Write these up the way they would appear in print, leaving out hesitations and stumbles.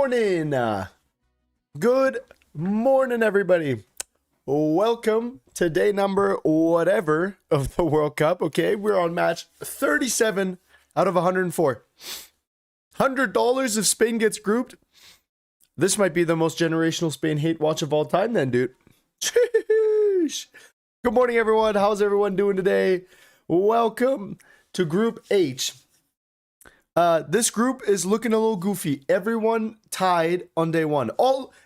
morning. Good morning, everybody. Welcome to day number whatever of the World Cup. Okay, we're on match 37 out of 104. $100 if Spain gets grouped. This might be the most generational Spain hate watch of all time then, dude. Sheesh. Good morning, everyone. How's everyone doing today? Welcome to Group H. This group is looking a little goofy. Everyone tied on day one.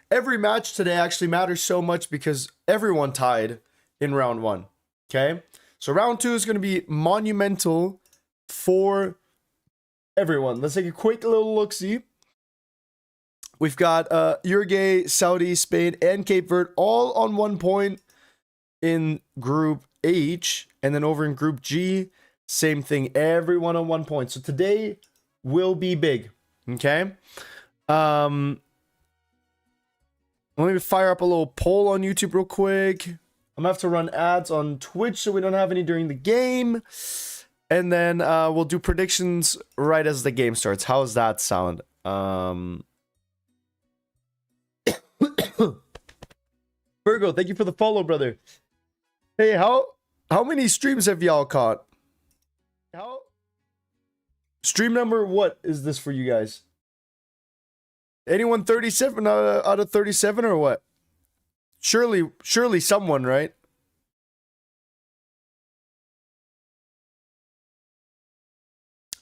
Every match today actually matters so much because everyone tied in round one. Okay? So round two is going to be monumental for everyone. Let's take a quick little look-see. We've got Uruguay, Saudi, Spain, and Cape Verde all on 1 point in Group H. And then over in Group G, same thing. Everyone on 1 point. So today will be big. Okay? Let me fire up a little poll on YouTube real quick. I'm gonna have to run ads on Twitch so we don't have any during the game. And then we'll do predictions right as the game starts. How does that sound? Virgo, thank you for the follow, brother. Hey, how many streams have y'all caught? Stream number what is this for you guys? Anyone 37 out of 37 or what? Surely someone, right?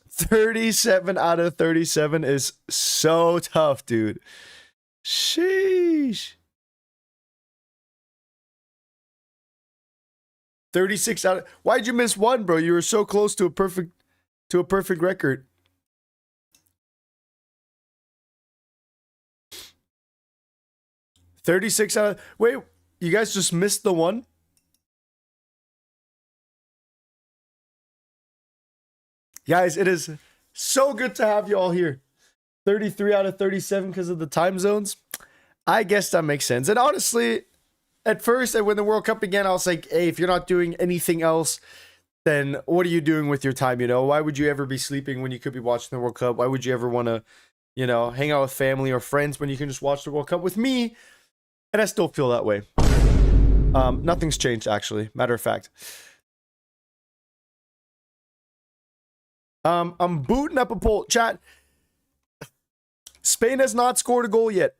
$37 out of 37 is so tough, dude. Sheesh. 36 out of... Why'd you miss one, bro? You were so close to a perfect record. $36 out of... Wait, you guys just missed the one? Guys, it is so good to have you all here. 33 out of 37 because of the time zones. I guess that makes sense. And honestly, at first, when the World Cup began, I was like, hey, if you're not doing anything else, then what are you doing with your time, you know? Why would you ever be sleeping when you could be watching the World Cup? Why would you ever want to, you know, hang out with family or friends when you can just watch the World Cup with me? And I still feel that way. Nothing's changed, actually. Matter of fact. I'm booting up a poll. Chat. Spain has not scored a goal yet.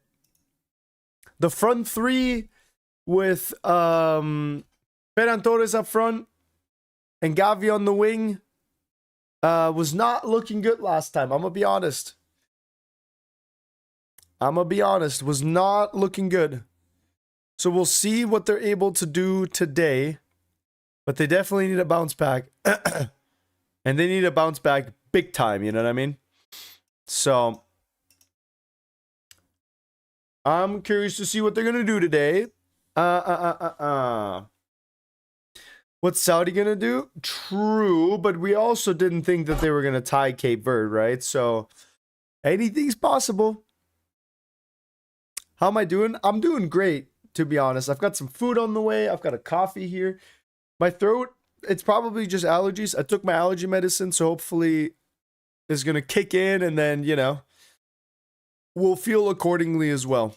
The front three with Ferran Torres up front and Gavi on the wing was not looking good last time. I'm going to be honest. Was not looking good. So we'll see what they're able to do today. But they definitely need a bounce back. And they need a bounce back big time, you know what I mean? So I'm curious to see what they're going to do today. What's Saudi going to do? True, but we also didn't think that they were going to tie Cape Verde, right? So anything's possible. How am I doing? I'm doing great, to be honest. I've got some food on the way. I've got a coffee here. My throat, it's probably just allergies. I took my allergy medicine, so hopefully it's going to kick in and then, you know, we'll feel accordingly as well.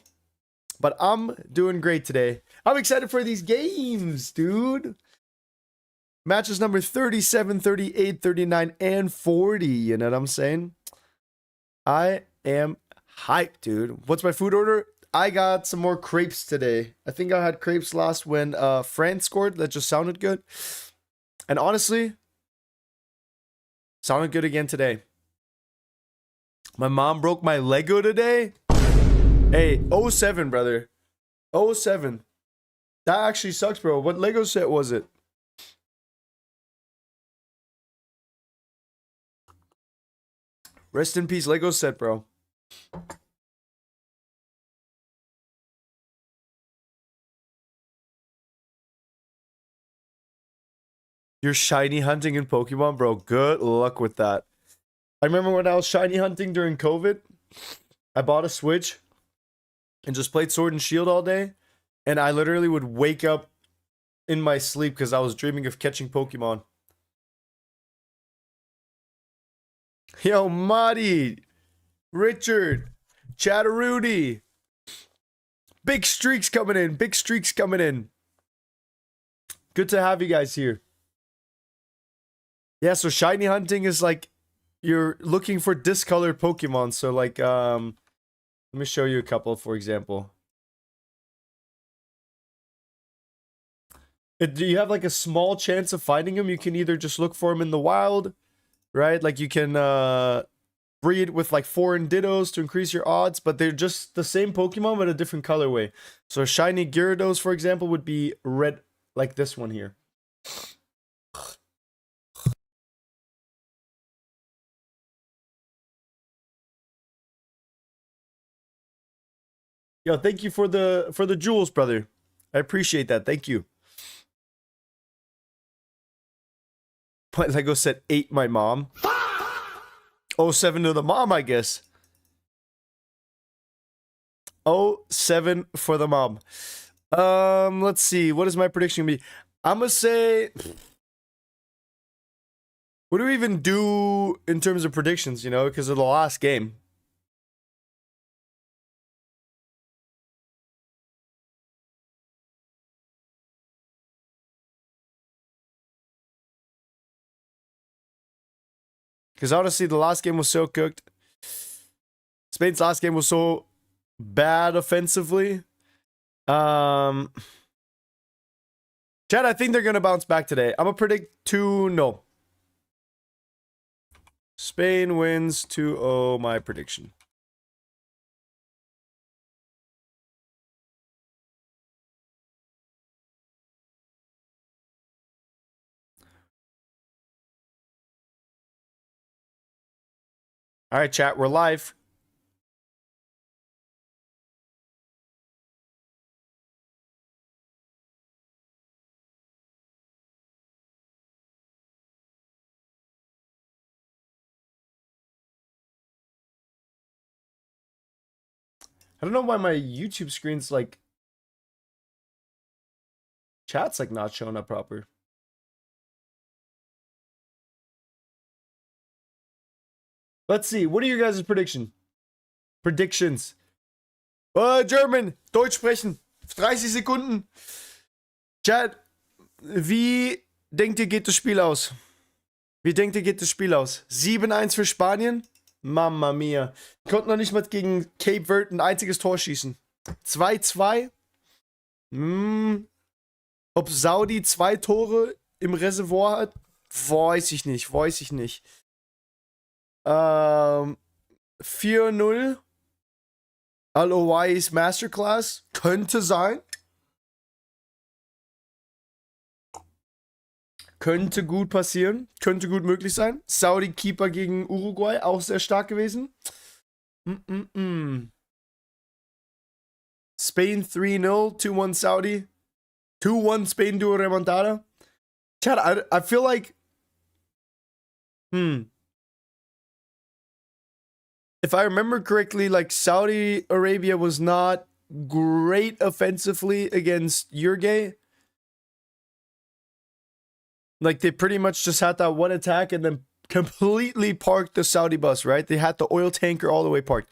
But I'm doing great today. I'm excited for these games, dude. Matches number 37, 38, 39, and 40. You know what I'm saying? I am hyped, dude. What's my food order? I got some more crepes today. I think I had crepes last when France scored. That just sounded good. And honestly, sounded good again today. My mom broke my Lego today. Hey, 07, brother. 07. That actually sucks, bro. What Lego set was it? Rest in peace, Lego set, bro. You're shiny hunting in Pokemon, bro. Good luck with that. I remember when I was shiny hunting during COVID, I bought a Switch and just played Sword and Shield all day. And I literally would wake up in my sleep because I was dreaming of catching Pokemon. Yo, Marty, Richard, Chatterudy. Big streaks coming in. Big streaks coming in. Good to have you guys here. Yeah, so shiny hunting is like you're looking for discolored Pokemon. So like let me show you a couple, for example. You have like a small chance of finding them. You can either just look for them in the wild, right? Like you can breed with like foreign Dittos to increase your odds, but they're just the same Pokemon but a different colorway. So shiny Gyarados, for example, would be red, like this one here. Yo, thank you for the jewels, brother. I appreciate that. Thank you. But Lego said 8 my mom. Oh, 7 to the mom, I guess. Oh, 7 for the mom. Let's see. What is my prediction gonna be? I'm gonna say, what do we even do in terms of predictions, you know, because of the last game? Because honestly, the last game was so cooked. Spain's last game was so bad offensively. Chad, I think they're gonna bounce back today. I'm gonna predict 2-0. Spain wins 2-0, my prediction. All right, chat, we're live. I don't know why my YouTube screen's like, chat's like not showing up proper. Let's see. What are your guys' predictions? German, Deutsch sprechen. 30 Sekunden. Chat, wie denkt ihr, geht das Spiel aus? Wie denkt ihr, geht das Spiel aus? 7-1 für Spanien? Mamma mia. Konnten noch nicht mal gegen Cape Verde ein einziges Tor schießen. 2-2? Ob Saudi 2 Tore im Reservoir hat? Weiß ich nicht. 4-0. Al-Owais Masterclass? Könnte sein. Könnte gut passieren. Könnte gut möglich sein. Saudi Keeper gegen Uruguay, auch sehr stark gewesen. Spain 3-0, 2-1 Saudi. 2-1 Spain do a remontada. Chad, I feel like... If I remember correctly, like Saudi Arabia was not great offensively against Uruguay. Like they pretty much just had that one attack and then completely parked the Saudi bus, right? They had the oil tanker all the way parked.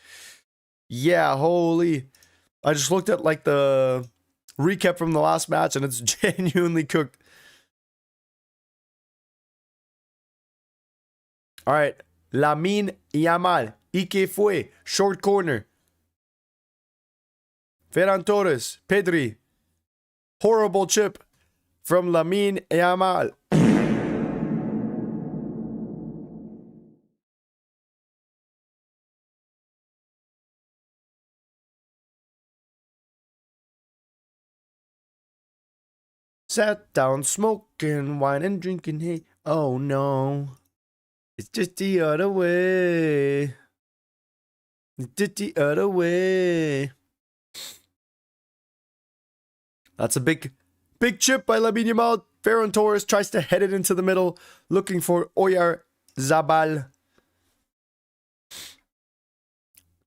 Yeah, holy. I just looked at like the recap from the last match and it's genuinely cooked. All right. Lamine Yamal. Ike fue. Short corner. Ferran Torres. Pedri. Horrible chip from Lamine Yamal. Sat down smoking, wine and drinking, hey, oh no. It's just the other way. It's just the other way. That's a big chip by Lamine Yamal. Ferran Torres tries to head it into the middle, looking for Oyar Zabal.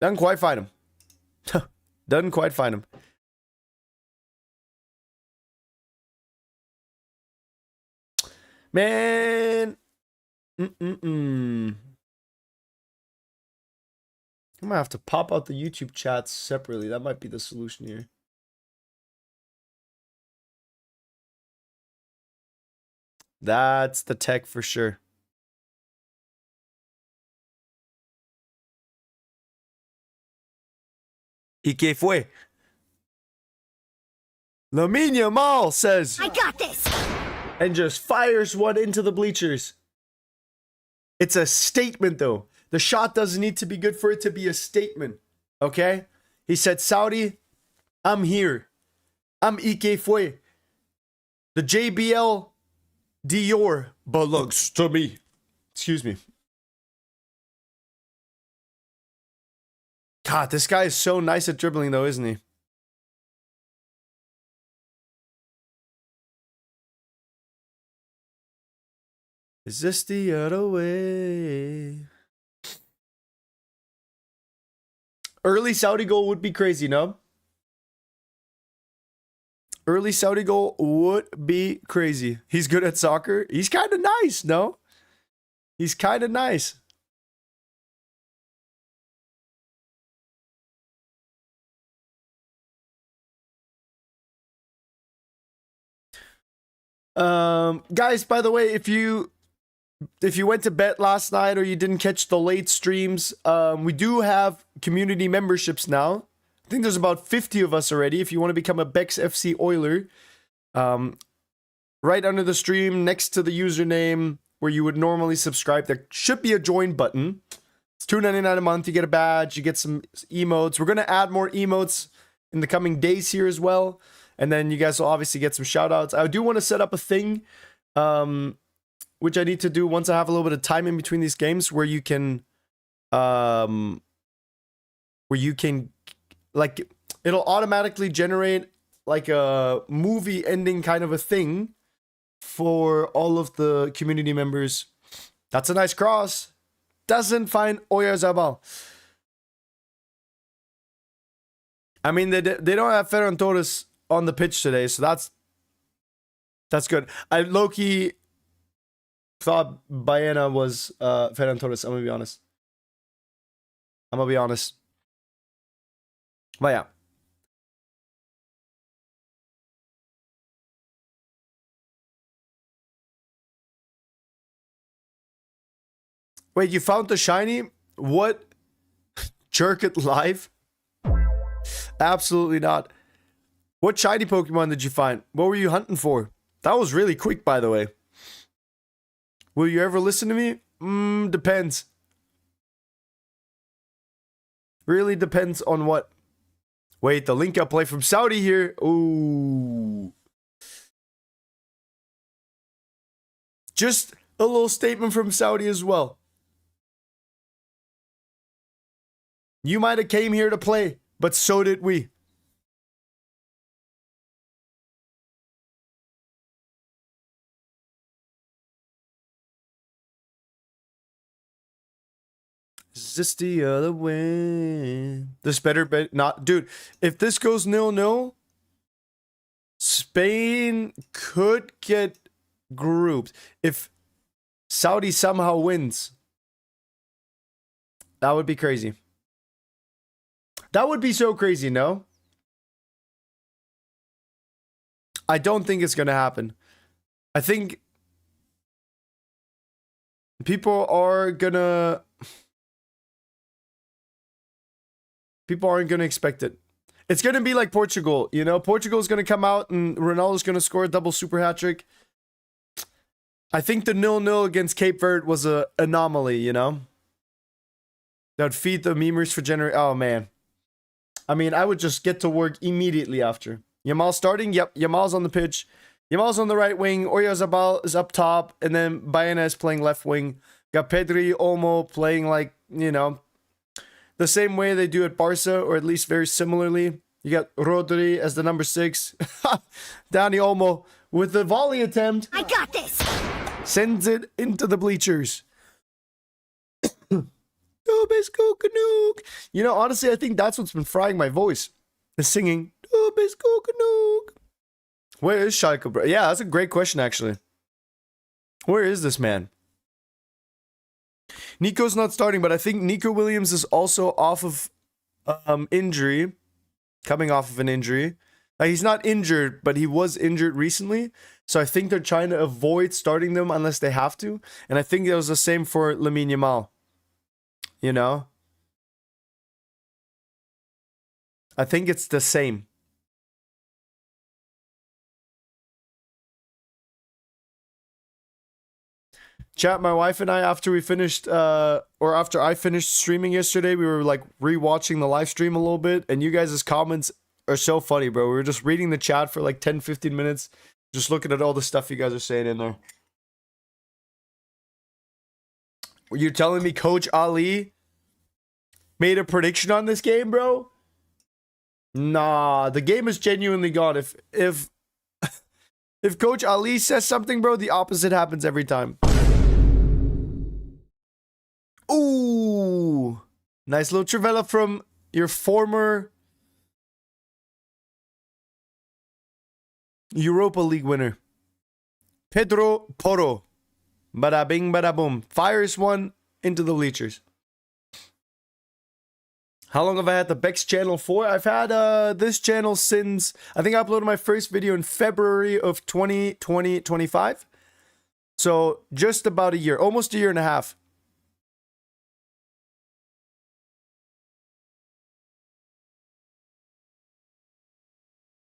Doesn't quite find him. Doesn't quite find him. Man. I might have to pop out the YouTube chats separately. That might be the solution here. That's the tech for sure. ¿Y qué fue? Lamine Yamal says, I got this! And just fires one into the bleachers. It's a statement, though. The shot doesn't need to be good for it to be a statement. Okay? He said, Saudi, I'm here. I'm Ike Fue. The JBL Dior belongs to me. Excuse me. God, this guy is so nice at dribbling, though, isn't he? Is this the other way? Early Saudi goal would be crazy, no? Early Saudi goal would be crazy. He's good at soccer. He's kind of nice, no? He's kind of nice. Guys, by the way, if you went to bed last night or you didn't catch the late streams, we do have community memberships now. I think there's about 50 of us already. If you want to become a Bex FC Oiler, right under the stream, next to the username where you would normally subscribe, there should be a join button. It's $2.99 a month. You get a badge. You get some emotes. We're going to add more emotes in the coming days here as well. And then you guys will obviously get some shout outs. I do want to set up a thing, which I need to do once I have a little bit of time in between these games, where you can, like, it'll automatically generate like a movie ending kind of a thing for all of the community members. That's a nice cross. Doesn't find Oyarzabal. I mean, they don't have Ferran Torres on the pitch today, so that's good. I low-key thought Baena was Ferran Torres. I'm gonna be honest. But yeah. Wait, you found the shiny? What? Jerk it live? Absolutely not. What shiny Pokemon did you find? What were you hunting for? That was really quick, by the way. Will you ever listen to me? Depends. Really depends on what. Wait, the link up play from Saudi here. Ooh. Just a little statement from Saudi as well. You might have came here to play, but so did we. Is this the other way? This better be not, dude. If this goes 0-0, Spain could get grouped. If Saudi somehow wins, that would be crazy. That would be so crazy, no? I don't think it's gonna happen. I think people aren't gonna expect it. It's gonna be like Portugal, you know? Portugal's gonna come out and Ronaldo's gonna score a double super hat trick. I think the 0-0 against Cape Verde was an anomaly, you know? That would feed the memers for oh man. I mean, I would just get to work immediately after. Yamal starting? Yep, Yamal's on the pitch. Yamal's on the right wing. Oyarzabal is up top. And then Baena is playing left wing. Got Pedri, Olmo playing like, you know, the same way they do at Barca, or at least very similarly. You got Rodri as the number 6. Dani Olmo with the volley attempt. I got this! Sends it into the bleachers. Dobesco Canuck. You know, honestly, I think that's what's been frying my voice. The singing. Dobesco Canuck. Where is Schalke, bro? Yeah, that's a great question, actually. Where is this man? Nico's not starting, but I think Nico Williams is also off of injury. Coming off of an injury. He's not injured, but he was injured recently. So I think they're trying to avoid starting them unless they have to. And I think it was the same for Lamine Yamal. You know? I think it's the same. Chat, my wife and I, after we finished, or after I finished streaming yesterday, we were like rewatching the live stream a little bit. And you guys' comments are so funny, bro. We were just reading the chat for like 10, 15 minutes. Just looking at all the stuff you guys are saying in there. You're telling me Coach Ali made a prediction on this game, bro? Nah, the game is genuinely gone. If Coach Ali says something, bro, the opposite happens every time. Ooh, nice little Trivela from your former Europa League winner, Pedro Porro. Bada bing, bada boom. Fires one into the bleachers. How long have I had the Bex channel for? I've had this channel since, I think I uploaded my first video in February of 2025. So just about a year, almost a year and a half.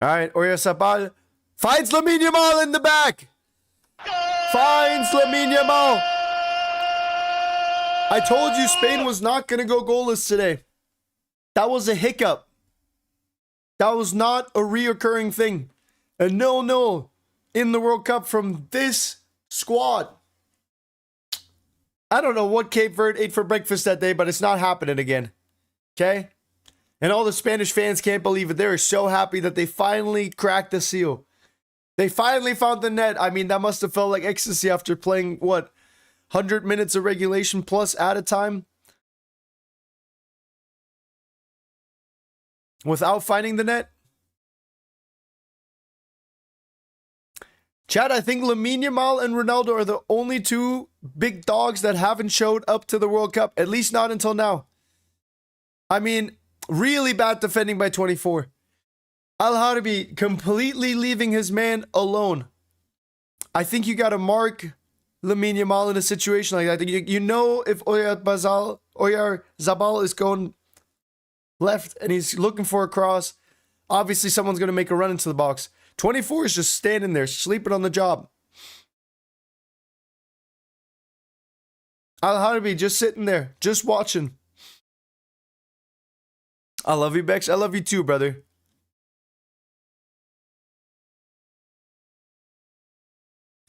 All right, Oyarzabal finds Lamine Yamal in the back. Finds Lamine Yamal. I told you Spain was not going to go goalless today. That was a hiccup. That was not a reoccurring thing. A 0-0 in the World Cup from this squad. I don't know what Cape Verde ate for breakfast that day, but it's not happening again. Okay? And all the Spanish fans can't believe it. They're so happy that they finally cracked the seal. They finally found the net. I mean, that must have felt like ecstasy after playing, what, 100 minutes of regulation plus at a time? Without finding the net? Chad, I think Lamine Yamal and Ronaldo are the only two big dogs that haven't showed up to the World Cup. At least not until now. I mean, really bad defending by 24. Al-Harbi completely leaving his man alone. I think you got to mark Lamine Yamal in a situation like that. You know if Oyarzabal is going left and he's looking for a cross, obviously someone's going to make a run into the box. 24 is just standing there, sleeping on the job. Al-Harbi just sitting there, just watching. I love you, Bex. I love you too, brother.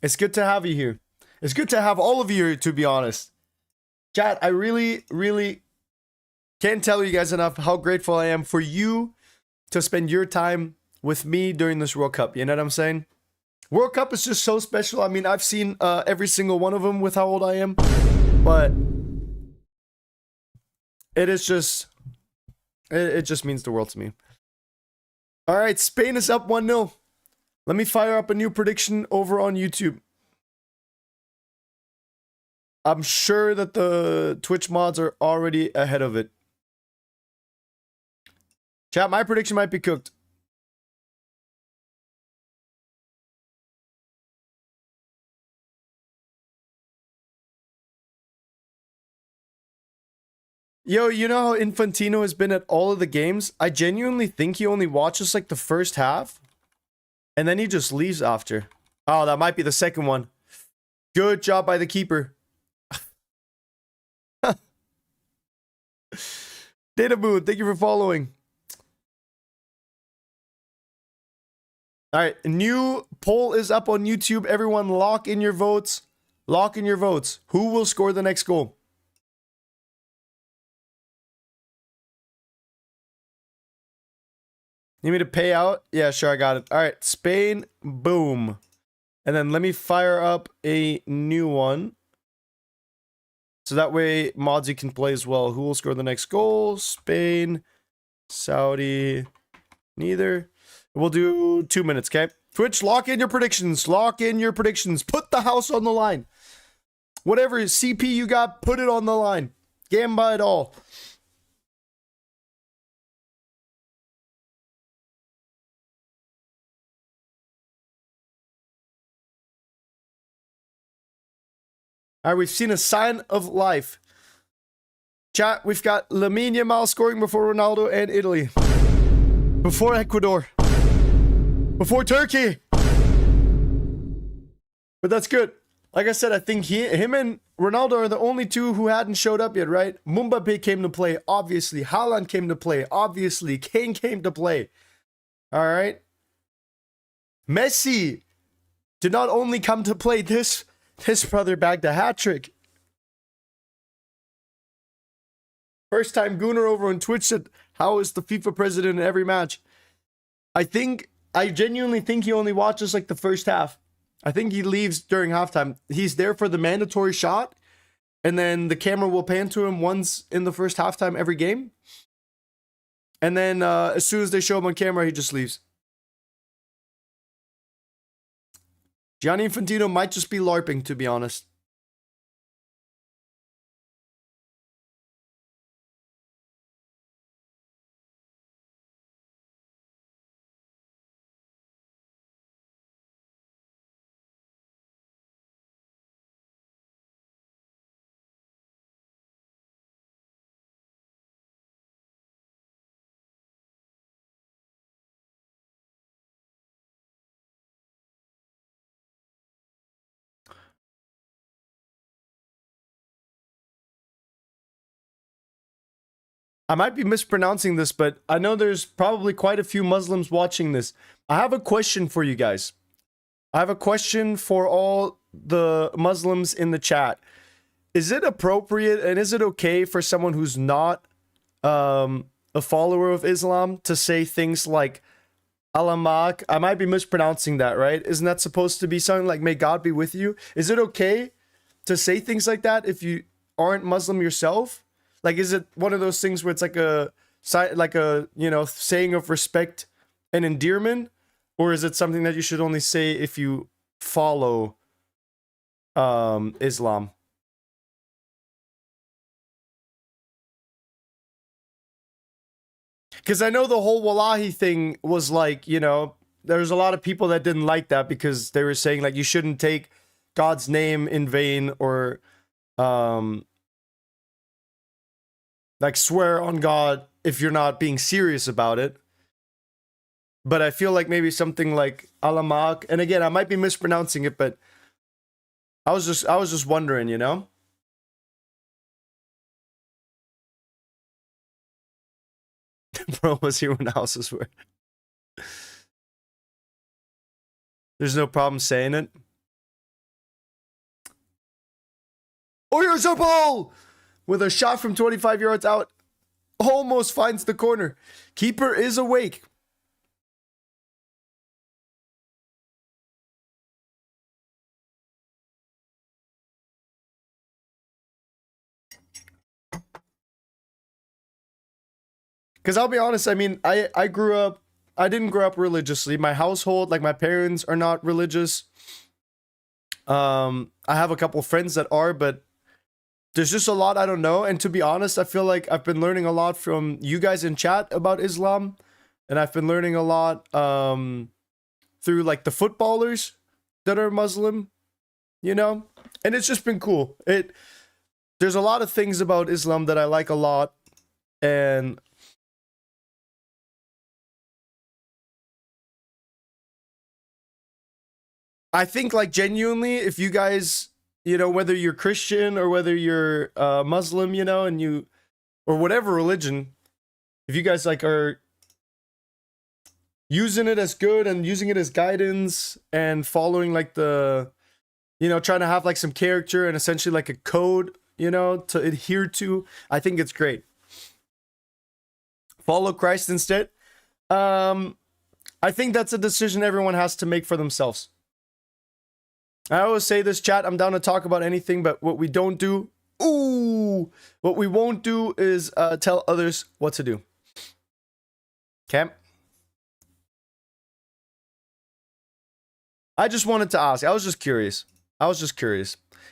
It's good to have you here. It's good to have all of you here, to be honest. Chat, I really, really can't tell you guys enough how grateful I am for you to spend your time with me during this World Cup. You know what I'm saying? World Cup is just so special. I mean, I've seen every single one of them with how old I am. But it is just... It just means the world to me. All right, Spain is up 1-0. Let me fire up a new prediction over on YouTube. I'm sure that the Twitch mods are already ahead of it. Chat, my prediction might be cooked. Yo, you know how Infantino has been at all of the games? I genuinely think he only watches like the first half. And then he just leaves after. Oh, that might be the second one. Good job by the keeper. Data Boot, thank you for following. Alright, new poll is up on YouTube. Everyone lock in your votes. Lock in your votes. Who will score the next goal? Need me to pay out? Yeah, sure, I got it. All right, Spain, boom. And then let me fire up a new one. So that way, Modsy can play as well. Who will score the next goal? Spain, Saudi, neither. We'll do 2 minutes, okay? Twitch, lock in your predictions. Lock in your predictions. Put the house on the line. Whatever CP you got, put it on the line. Gamba it all. All right, we've seen a sign of life. Chat, we've got Lamine Yamal scoring before Ronaldo and Italy. Before Ecuador. Before Turkey. But that's good. Like I said, I think him and Ronaldo are the only two who hadn't showed up yet, right? Mbappe came to play, obviously. Haaland came to play, obviously. Kane came to play. All right. Messi did not only come to play, this brother bagged a hat trick. First time Gooner over on Twitch said, how is the FIFA president in every match? I genuinely think he only watches like the first half. I think he leaves during halftime. He's there for the mandatory shot, and then the camera will pan to him once in the first halftime every game. And then as soon as they show him on camera, he just leaves. Gianni Infantino might just be LARPing, to be honest. I might be mispronouncing this, but I know there's probably quite a few Muslims watching this. I have a question for you guys. I have a question for all the Muslims in the chat. Is it appropriate and is it okay for someone who's not a follower of Islam to say things like Alamak? I might be mispronouncing that, right? Isn't that supposed to be something like may God be with you? Is it okay to say things like that if you aren't Muslim yourself? Like, is it one of those things where it's like a saying of respect and endearment? Or is it something that you should only say if you follow Islam? Because I know the whole Wallahi thing was like, there's a lot of people that didn't like that because they were saying like you shouldn't take God's name in vain or like swear on God if you're not being serious about it. But I feel like maybe something like Alamak, and again, I might be mispronouncing it, but I was just wondering, Bro was here when houses were. There's no problem saying it. Oyarzabal! With a shot from 25 yards out, almost finds the corner. Keeper is awake. Because I'll be honest, I mean, I didn't grow up religiously. My household, like my parents are not religious. I have a couple friends that are, but there's just a lot I don't know. And to be honest, I feel like I've been learning a lot from you guys in chat about Islam. And I've been learning a lot through like the footballers that are Muslim, And it's just been cool. There's a lot of things about Islam that I like a lot. And I think like genuinely, if you guys, whether you're Christian or whether you're Muslim, and or whatever religion, if you guys like are using it as good and using it as guidance and following like the, trying to have like some character and essentially like a code, to adhere to, I think it's great. Follow Christ instead. I think that's a decision everyone has to make for themselves. I always say this, chat, I'm down to talk about anything, but what we don't do, what we won't do is tell others what to do. Okay? I just wanted to ask. I was just curious.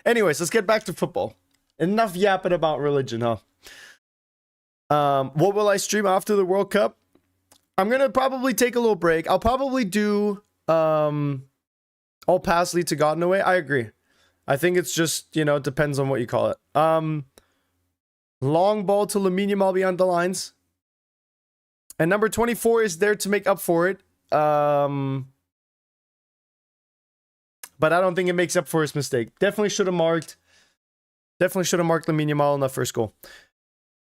Anyways, let's get back to football. Enough yapping about religion, huh? What will I stream after the World Cup? I'm gonna probably take a little break. I'll probably do All Paths Lead to God in a way. I agree. I think it's just, you know, it depends on what you call it. Long ball to Lamine Yamal beyond the lines. And number 24 is there to make up for it. But I don't think it makes up for his mistake. Definitely should have marked Lamine Yamal in that first goal.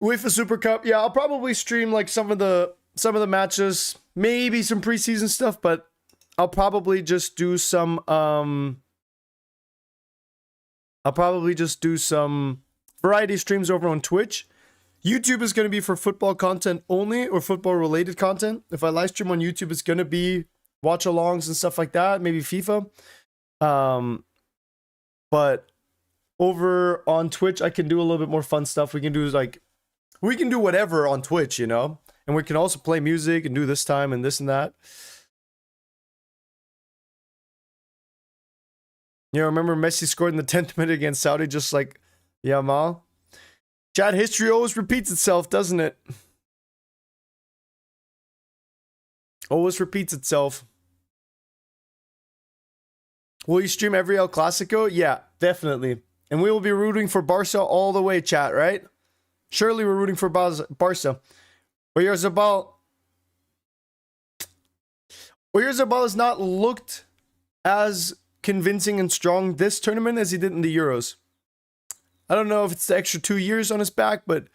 UEFA Super Cup, yeah, I'll probably stream like some of the matches, maybe some preseason stuff, but I'll probably just do some variety streams over on Twitch. YouTube is going to be for football content only, or football related content. If I live stream on YouTube, it's going to be watch alongs and stuff like that, maybe FIFA. But over on Twitch, I can do a little bit more fun stuff. We can do whatever on Twitch, you know, and we can also play music and do this time and this and that. You know, remember Messi scored in the 10th minute against Saudi, just like Yamal. Chat, history always repeats itself, doesn't it? Always repeats itself. Will you stream every El Clasico? Yeah, definitely. And we will be rooting for Barca all the way, chat, right? Surely we're rooting for Barca. Oyarzabal has not looked as convincing and strong this tournament as he did in the Euros. I don't know if it's the extra 2 years on his back, but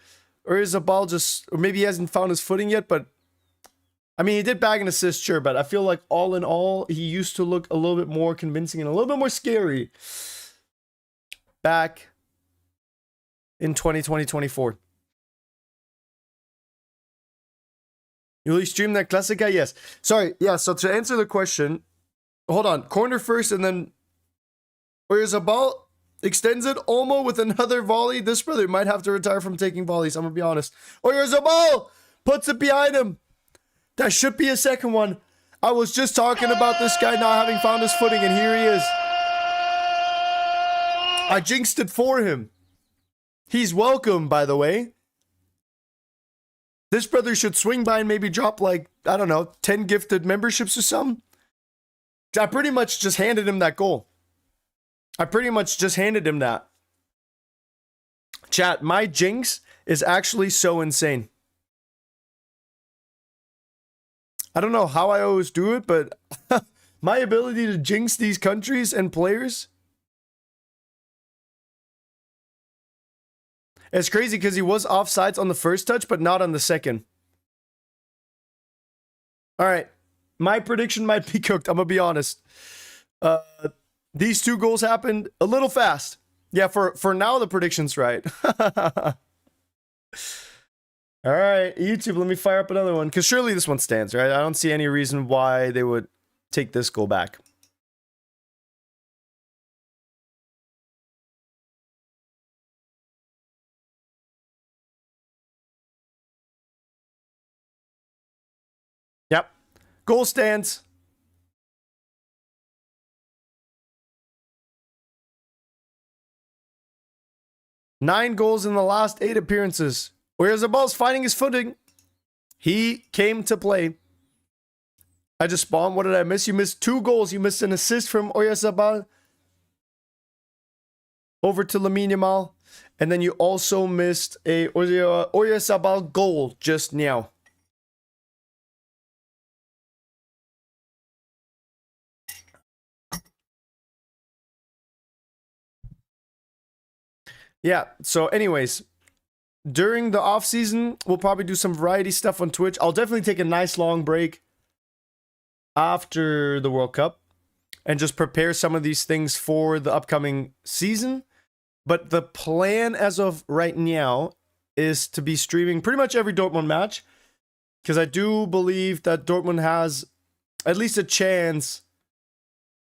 Oyarzabal or maybe he hasn't found his footing yet, but I mean, he did bag an assist, sure, but I feel like all in all, he used to look a little bit more convincing and a little bit more scary back in 2020-24. Will you stream that Classica? Yes. Sorry, yeah, so to answer the question, hold on. Corner first, and then Oyarzabal extends it. Olmo with another volley. This brother might have to retire from taking volleys, I'm going to be honest. Oyarzabal puts it behind him. That should be a second one. I was just talking about this guy not having found his footing, and here he is. I jinxed it for him. He's welcome, by the way. This brother should swing by and maybe drop like, I don't know, 10 gifted memberships or something. I pretty much just handed him that goal. Chat, my jinx is actually so insane. I don't know how I always do it, but my ability to jinx these countries and players, it's crazy because he was offsides on the first touch, but not on the second. All right. My prediction might be cooked. I'm going to be honest. These two goals happened a little fast. Yeah, for now, the prediction's right. All right, YouTube, let me fire up another one, because surely this one stands, right? I don't see any reason why they would take this goal back. Yep. Goal stands. Nine goals in the last 8 appearances. Oyarzabal finding his footing. He came to play. I just spawned. What did I miss? You missed 2 goals. You missed an assist from Oyarzabal over to Lamine Yamal. And then you also missed a Oyarzabal goal just now. Yeah, so anyways, during the off season, we'll probably do some variety stuff on Twitch. I'll definitely take a nice long break after the World Cup and just prepare some of these things for the upcoming season. But the plan as of right now is to be streaming pretty much every Dortmund match, because I do believe that Dortmund has at least a chance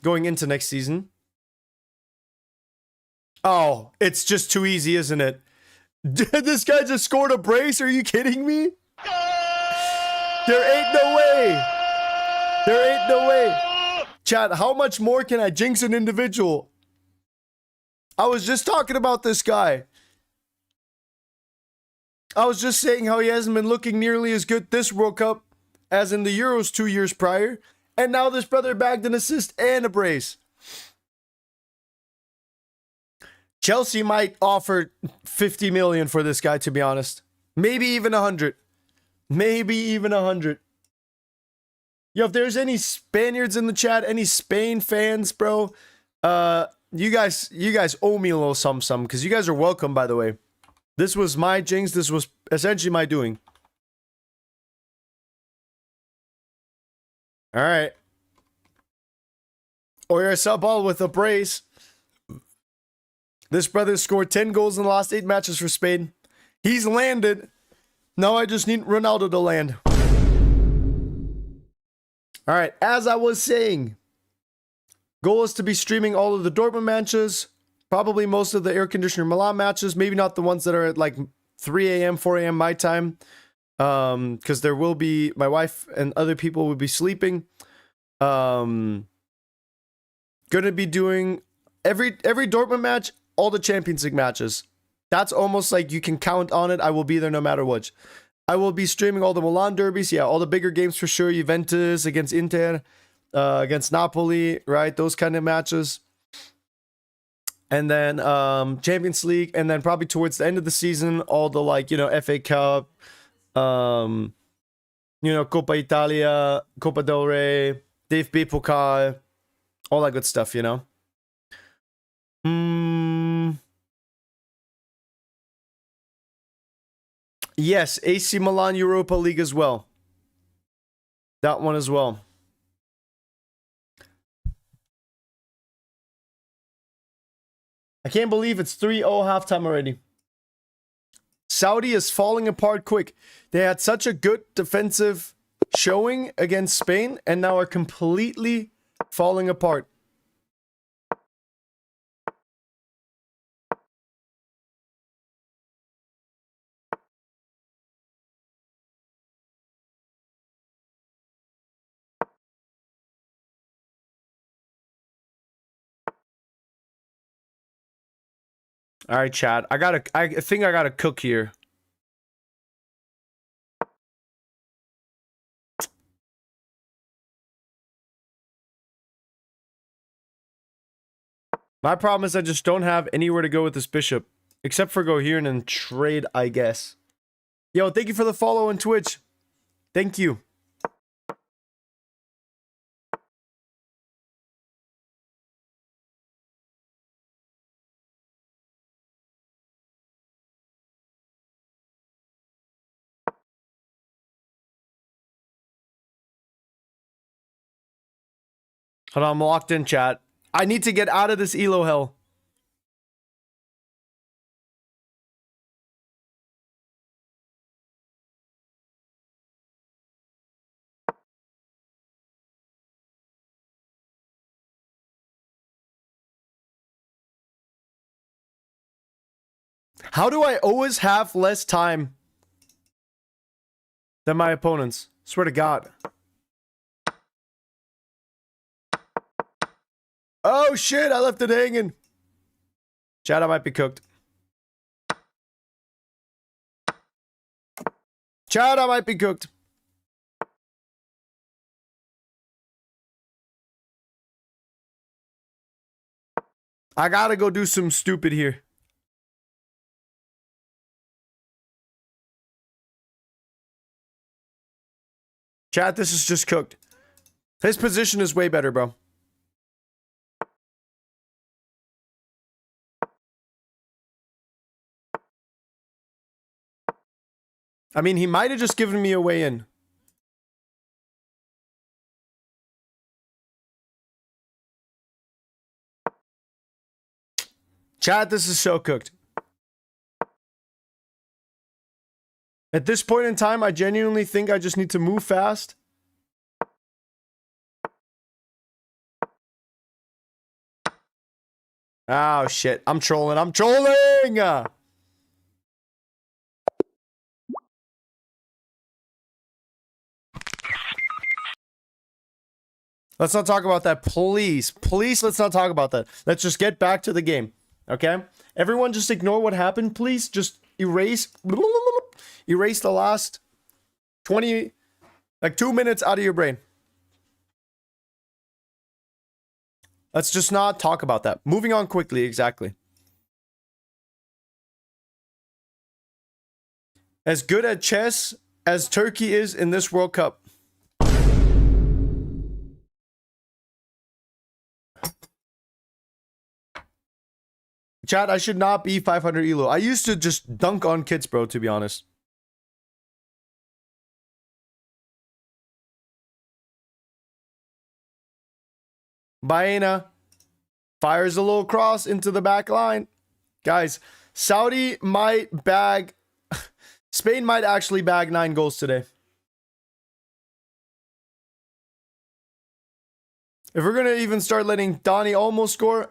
going into next season. Oh, it's just too easy, isn't it? This guy just scored a brace. Are you kidding me? There ain't no way. There ain't no way. Chat, how much more can I jinx an individual? I was just talking about this guy. I was just saying how he hasn't been looking nearly as good this World Cup as in the Euros 2 years prior. And now this brother bagged an assist and a brace. Chelsea might offer 50 million for this guy, to be honest. Maybe even 100. Maybe even 100. Yo, if there's any Spaniards in the chat, any Spain fans, bro, you guys owe me a little something, because you guys are welcome, by the way. This was my jinx. This was essentially my doing. All right. Oyarzabal with a brace. This brother scored 10 goals in the last 8 matches for Spain. He's landed. Now I just need Ronaldo to land. All right, as I was saying, goal is to be streaming all of the Dortmund matches, probably most of the air conditioner Milan matches, maybe not the ones that are at like 3 a.m., 4 a.m. my time, because there will be, my wife and other people will be sleeping. Gonna be doing every Dortmund match, all the Champions League matches. That's almost like you can count on it. I will be there no matter what. I will be streaming all the Milan derbies. Yeah, all the bigger games for sure. Juventus against Inter, against Napoli, right? Those kind of matches. And then Champions League. And then probably towards the end of the season, all the like, FA Cup, Coppa Italia, Coppa del Rey, DFB Pokal, all that good stuff, Yes, AC Milan Europa League as well. That one as well. I can't believe it's 3-0 halftime already. Saudi is falling apart quick. They had such a good defensive showing against Spain and now are completely falling apart. All right, chat. I think I gotta cook here. My problem is I just don't have anywhere to go with this bishop. Except for go here and then trade, I guess. Yo, thank you for the follow on Twitch. Thank you. Hold on, I'm locked in, chat. I need to get out of this elo hell. How do I always have less time than my opponents? Swear to God. Oh shit, I left it hanging. Chat, I might be cooked. Chat, I might be cooked. I gotta go do some stupid here. Chat, this is just cooked. His position is way better, bro. I mean, he might have just given me a way in. Chat, this is so cooked. At this point in time, I genuinely think I just need to move fast. Oh, shit. I'm trolling. I'm trolling! Let's not talk about that, please. Please, let's not talk about that. Let's just get back to the game. Okay? Everyone just ignore what happened, please. Just erase the last 20, like 2 minutes out of your brain. Let's just not talk about that. Moving on quickly, exactly. As good at chess as Turkey is in this World Cup. Chat, I should not be 500 elo. I used to just dunk on kids, bro, to be honest. Baena fires a little cross into the back line. Guys, Saudi might bag... Spain might actually bag 9 goals today. If we're going to even start letting Donny almost score...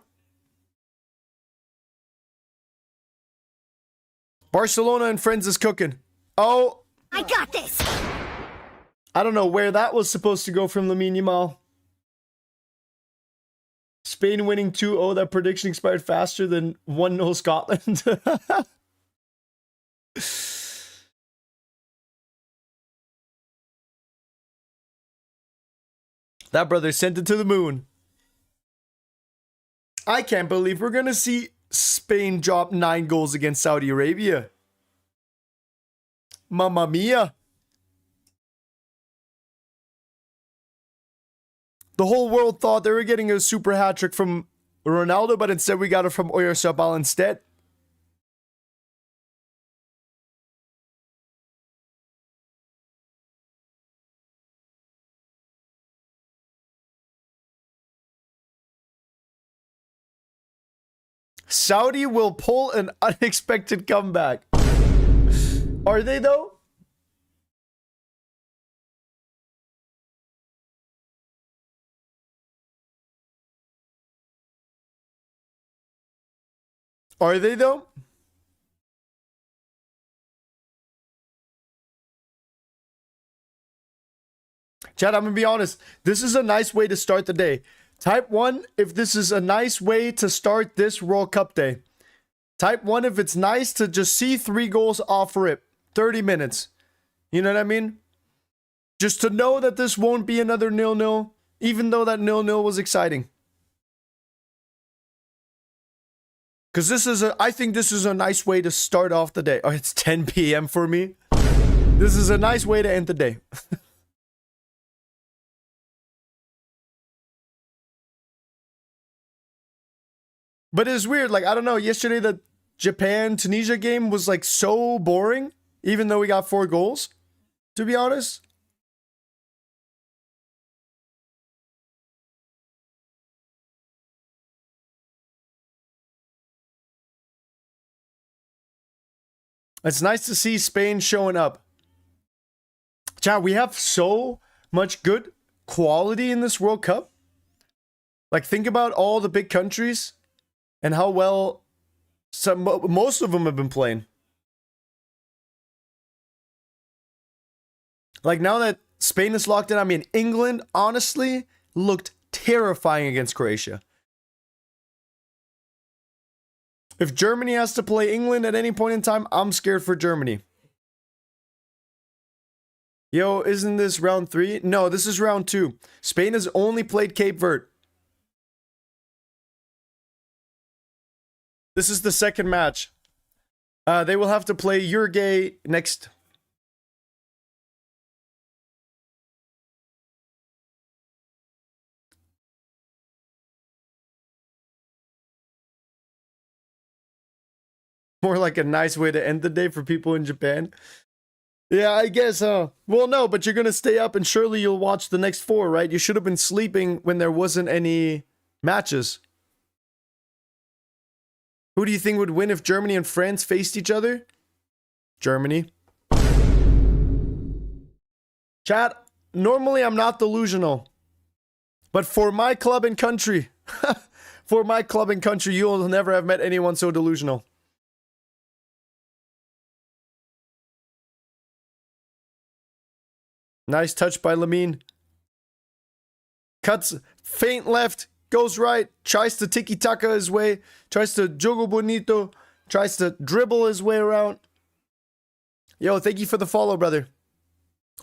Barcelona and friends is cooking. Oh. I got this. I don't know where that was supposed to go from Lamine Yamal. Spain winning 2-0. That prediction expired faster than 1-0 Scotland. That brother sent it to the moon. I can't believe we're going to see Spain drop 9 goals against Saudi Arabia. Mamma mia. The whole world thought they were getting a super hat trick from Ronaldo, but instead we got it from Oyarzabal instead. Saudi will pull an unexpected comeback. Are they though? Are they though? Chad, I'm gonna be honest. This is a nice way to start the day. Type 1 if this is a nice way to start this World Cup day. Type 1 if it's nice to just see 3 goals off rip. 30 minutes. You know what I mean? Just to know that this won't be another 0-0, even though that 0-0 was exciting. Because this is I think this is a nice way to start off the day. Oh, it's 10 p.m. for me. This is a nice way to end the day. But it's weird. Like, I don't know. Yesterday, the Japan-Tunisia game was like so boring, even though we got 4 goals, to be honest. It's nice to see Spain showing up. Chat, we have so much good quality in this World Cup. Like, think about all the big countries and how well most of them have been playing. Like, now that Spain is locked in, I mean, England, honestly, looked terrifying against Croatia. If Germany has to play England at any point in time, I'm scared for Germany. Yo, isn't this round 3? No, this is round 2. Spain has only played Cape Verde. This is the second match. They will have to play Uruguay next. More like a nice way to end the day for people in Japan. Yeah, I guess, Well, no, but you're going to stay up and surely you'll watch the next 4, right? You should have been sleeping when there wasn't any matches. Who do you think would win if Germany and France faced each other? Germany. Chat, normally I'm not delusional. But for my club and country, for my club and country, you'll never have met anyone so delusional. Nice touch by Lamine. Cuts faint left. goes right, tries to tiki-taka his way, tries to jogo bonito, tries to dribble his way around. Yo, thank you for the follow, brother.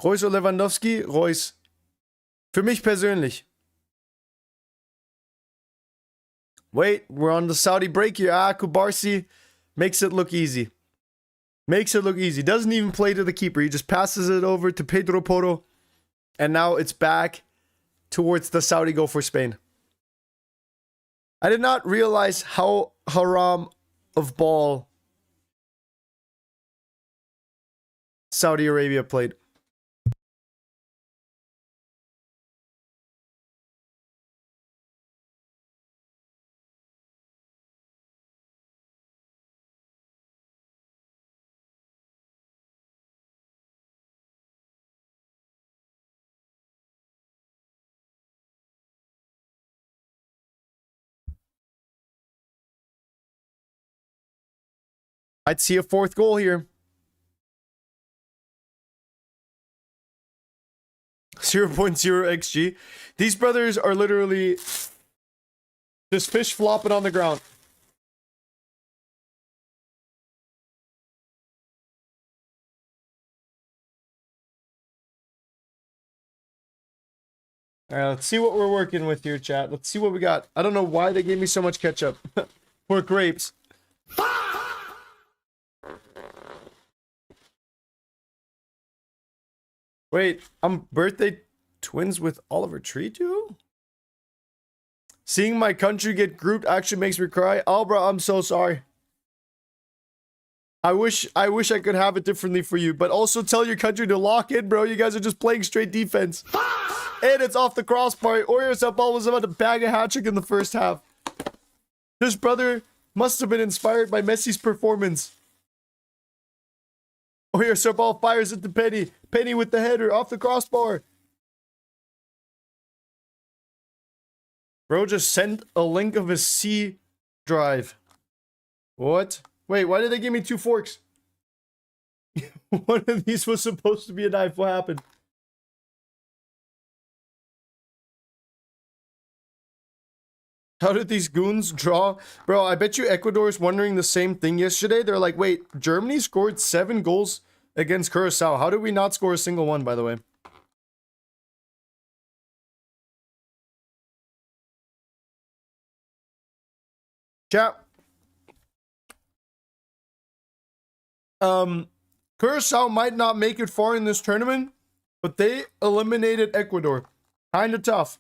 Reus oder Lewandowski? Reus. Für mich persönlich. Wait, we're on the Saudi break here. Kubarsi makes it look easy. Makes it look easy. Doesn't even play to the keeper. He just passes it over to Pedro Porro. And now it's back towards the Saudi goal for Spain. I did not realize how haram of ball Saudi Arabia played. I'd see a fourth goal here. 0.0 XG. These brothers are literally just fish flopping on the ground. All right, let's see what we're working with here, chat. Let's see what we got. I don't know why they gave me so much ketchup. Poor grapes. Wait, I'm birthday twins with Oliver Tree too? Seeing my country get grouped actually makes me cry. Oh, bro, I'm so sorry. I wish I could have it differently for you, but also tell your country to lock in, bro. You guys are just playing straight defense. And it's off the crossbar. Oyarzabal was about to bag a hat trick in the first half. This brother must have been inspired by Messi's performance. Oyarzabal fires it to Penny. Penny with the header off the crossbar. Bro just sent a link of his C drive. What? Wait, why did they give me 2 forks? One of these was supposed to be a knife. What happened? How did these goons draw? Bro, I bet you Ecuador's wondering the same thing yesterday. They're like, wait, Germany scored 7 goals against Curacao. How did we not score a single one, by the way? Chat. Curacao might not make it far in this tournament, but they eliminated Ecuador. Kinda tough.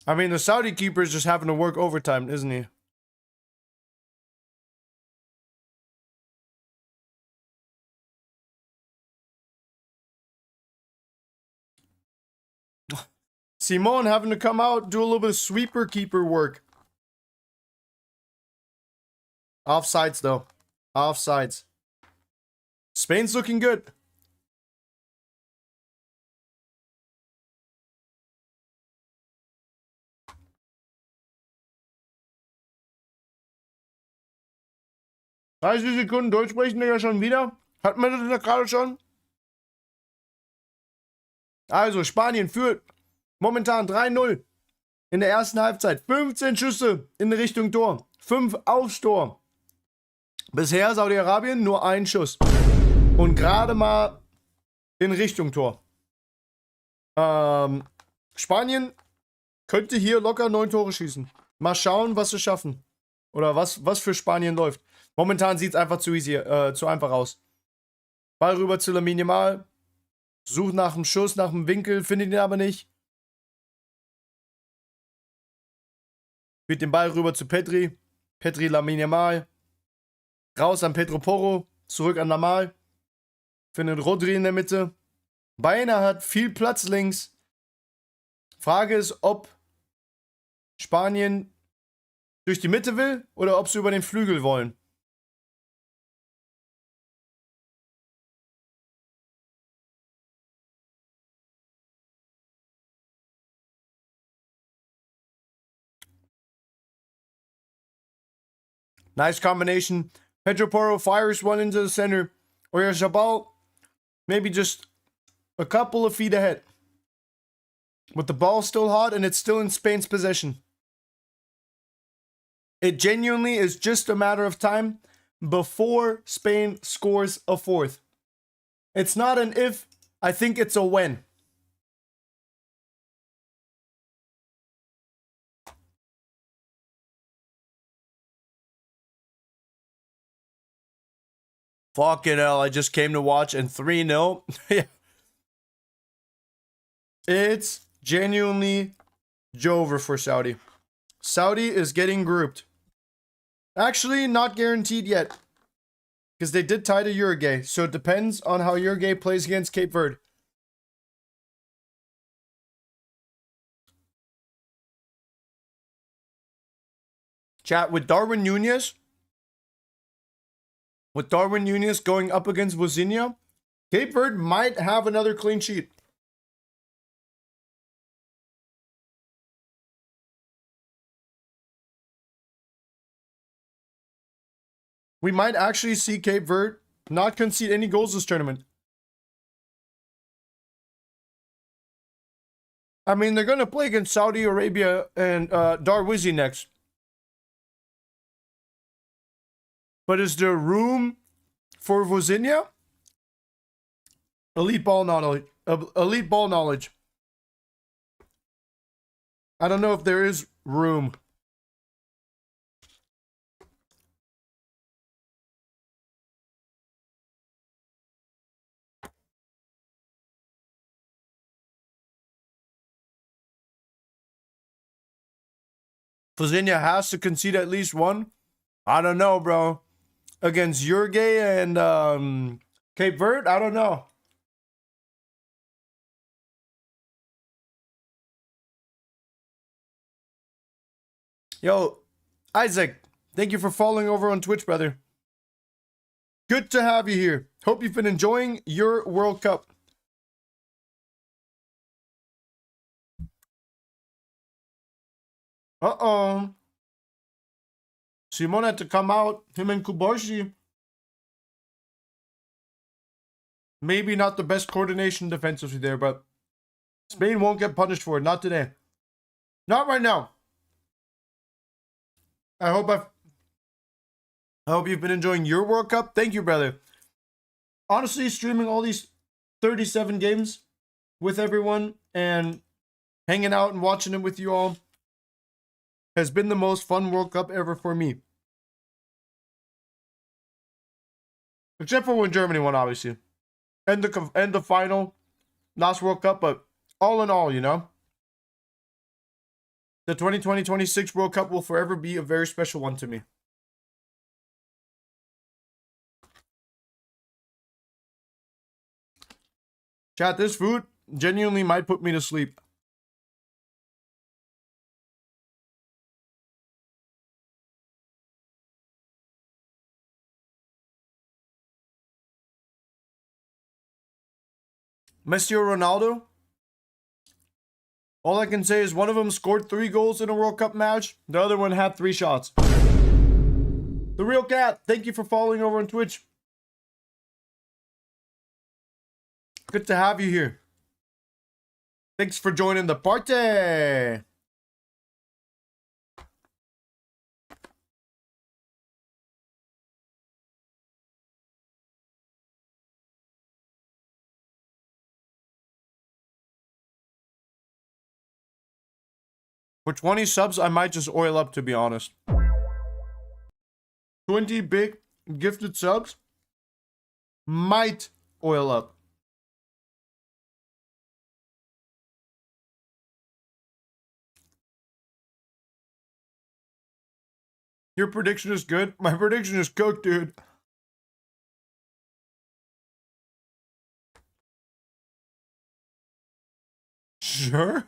I mean, the Saudi keeper is just having to work overtime, isn't he? Simone having to come out, do a little bit of sweeper keeper work. Offsides, though. Offsides. Spain's looking good. Weißt du, Sie können Deutsch sprechen, Digga, schon wieder? Hat man das denn gerade schon? Also, Spanien führt momentan 3-0 in der ersten Halbzeit. 15 Schüsse in Richtung Tor. 5 aufs Tor. Bisher Saudi-Arabien nur 1 Schuss. Und gerade mal in Richtung Tor. Spanien könnte hier locker 9 Tore schießen. Mal schauen, was sie schaffen. Oder was für Spanien läuft. Momentan sieht es einfach zu easy, zu einfach aus. Ball rüber zu Lamine Yamal. Sucht nach dem Schuss, nach dem Winkel, findet ihn aber nicht. Spielt den Ball rüber zu Pedri. Pedri, Lamine Yamal. Raus an Pedro Porro. Zurück an Yamal. Findet Rodri in der Mitte. Baena hat viel Platz links. Frage ist, ob Spanien durch die Mitte will oder ob sie über den Flügel wollen. Nice combination. Pedro Porro fires one into the center. Oyarzabal maybe just a couple of feet ahead. But the ball's still hot and it's still in Spain's possession. It genuinely is just a matter of time before Spain scores a fourth. It's not an if, I think it's a when. Fucking hell, I just came to watch and 3-0. It's genuinely Jover for Saudi. Saudi is getting grouped. Actually, not guaranteed yet. Because they did tie to Uruguay. So it depends on how Uruguay plays against Cape Verde. Chat, with Darwin Nunez. With Darwin Nunez going up against Vozinha, Cape Verde might have another clean sheet. We might actually see Cape Verde not concede any goals this tournament. I mean, they're going to play against Saudi Arabia and Darwizi next. But is there room for Vozinha? Elite ball knowledge. Elite ball knowledge. I don't know if there is room. Vozinha has to concede at least one. I don't know, bro. Against Uruguay and Cape Verde, I don't know. Yo, Isaac, thank you for following over on Twitch, brother. Good to have you here. Hope you've been enjoying your World Cup. Uh-oh. Simon had to come out. Him and Kuboshi. Maybe not the best coordination defensively there, but Spain won't get punished for it. Not today. Not right now. I hope you've been enjoying your World Cup. Thank you, brother. Honestly, streaming all these 37 games with everyone and hanging out and watching them with you all has been the most fun World Cup ever for me. Except for when Germany won, obviously. And the final last World Cup, but all in all, you know. The 2020-26 World Cup will forever be a very special one to me. Chat, this food genuinely might put me to sleep. Messi or Ronaldo? All I can say is one of them scored 3 goals in a World Cup match. The other one had 3 shots. The Real Cat, thank you for following over on Twitch. Good to have you here. Thanks for joining the party. For 20 subs, I might just oil up, to be honest. 20 big gifted subs might oil up. Your prediction is good. My prediction is cooked, dude. Sure.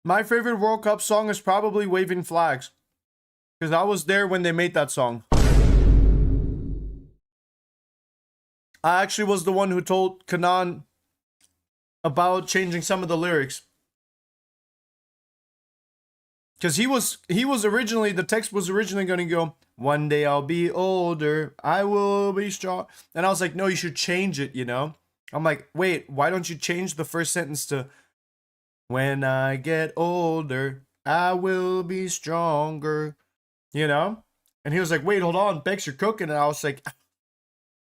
My favorite World Cup song is probably Waving Flags. Because I was there when they made that song. I actually was the one who told Kanan about changing some of the lyrics. Because he was originally, the text was originally going to go, one day I'll be older, I will be strong. And I was like, no, you should change it, you know? I'm like, wait, why don't you change the first sentence to, when I get older, I will be stronger, you know? And he was like, wait, hold on, Bex, you're cooking. And I was like,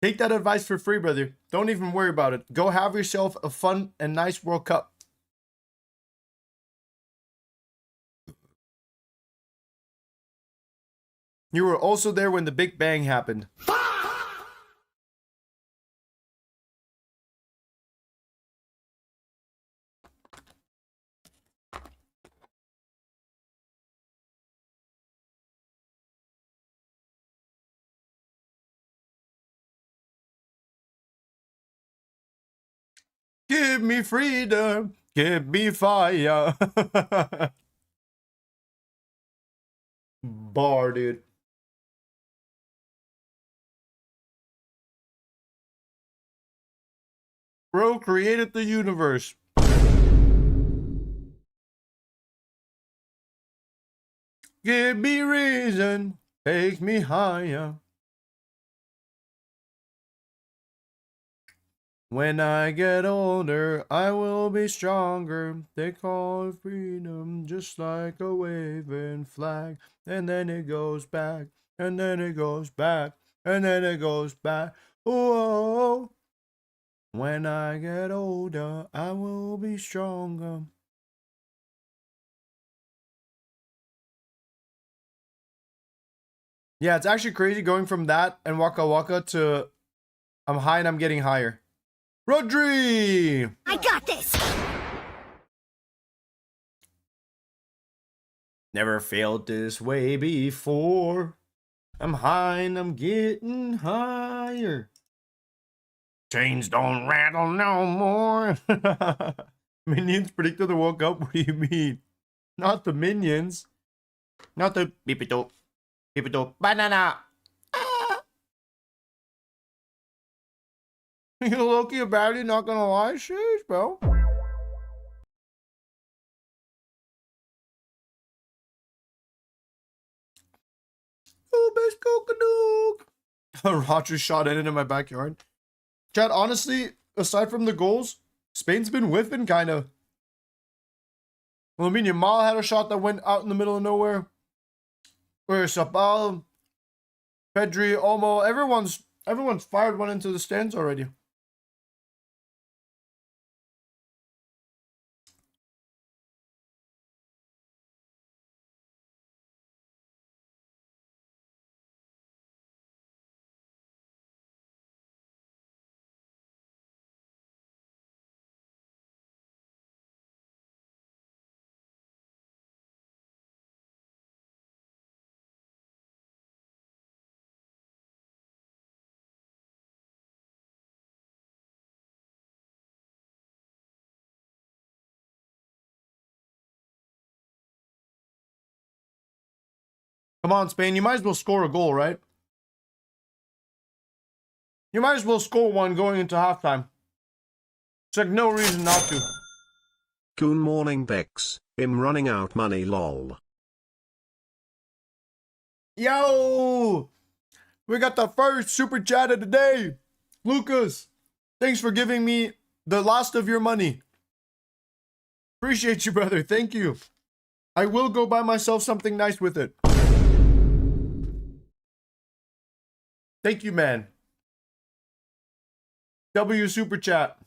take that advice for free, brother. Don't even worry about it. Go have yourself a fun and nice World Cup. You were also there when the Big Bang happened. Give me freedom, give me fire. Bar, dude. Bro created the universe. Give me reason, take me higher. When I get older, I will be stronger. They call it freedom, just like a waving flag. And then it goes back, and then it goes back, and then it goes back. Whoa. When I get older, I will be stronger. Yeah, it's actually crazy going from that and Waka Waka to I'm high and I'm getting higher. Rodri! I got this! Never felt this way before. I'm high and I'm getting higher. Chains don't rattle no more. Minions predicted the World Cup? What do you mean? Not the Minions. Not the Pipito. Pipito. Banana. You low-key about it, not gonna lie. Sheesh, bro. Oh, best coconut. Roger shot it into my backyard. Chad, honestly, aside from the goals, Spain's been whiffing, kind of. Well, I mean, Yamal had a shot that went out in the middle of nowhere. Where Sabal, Pedri, Olmo, everyone's fired one into the stands already. Come on, Spain, you might as well score a goal, right? You might as well score one going into halftime. It's like no reason not to. Good morning, Bex. I'm running out money, lol. Yo! We got the first super chat of the day. Lucas, thanks for giving me the last of your money. Appreciate you, brother. Thank you. I will go buy myself something nice with it. Thank you, man. W super chat.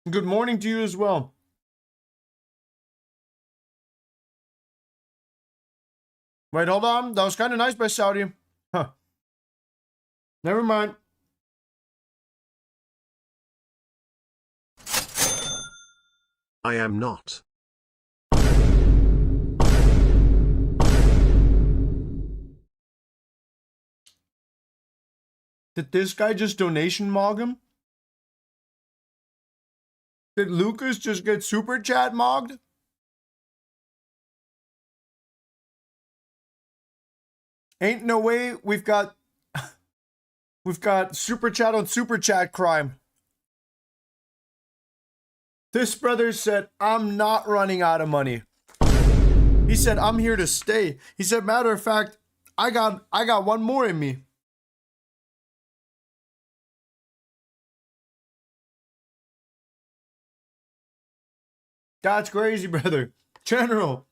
Good morning to you as well. Wait, hold on. That was kind of nice by Saudi. Huh. Never mind. I am not. Did this guy just donation mog him? Did Lucas just get super chat mogged? Ain't no way we've got We've got super chat on super chat crime. This brother said, I'm not running out of money. He said, I'm here to stay. He said, matter of fact, I got one more in me. That's crazy, brother. General,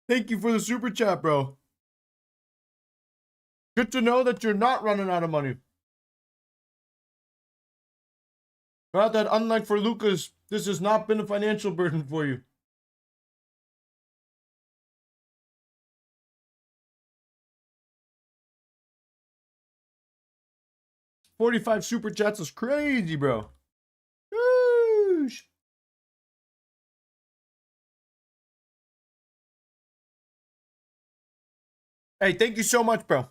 thank you for the super chat, bro. Good to know that you're not running out of money. Glad that unlike for Lucas, this has not been a financial burden for you. $45 super chats is crazy, bro. Whoosh. Hey, thank you so much, bro.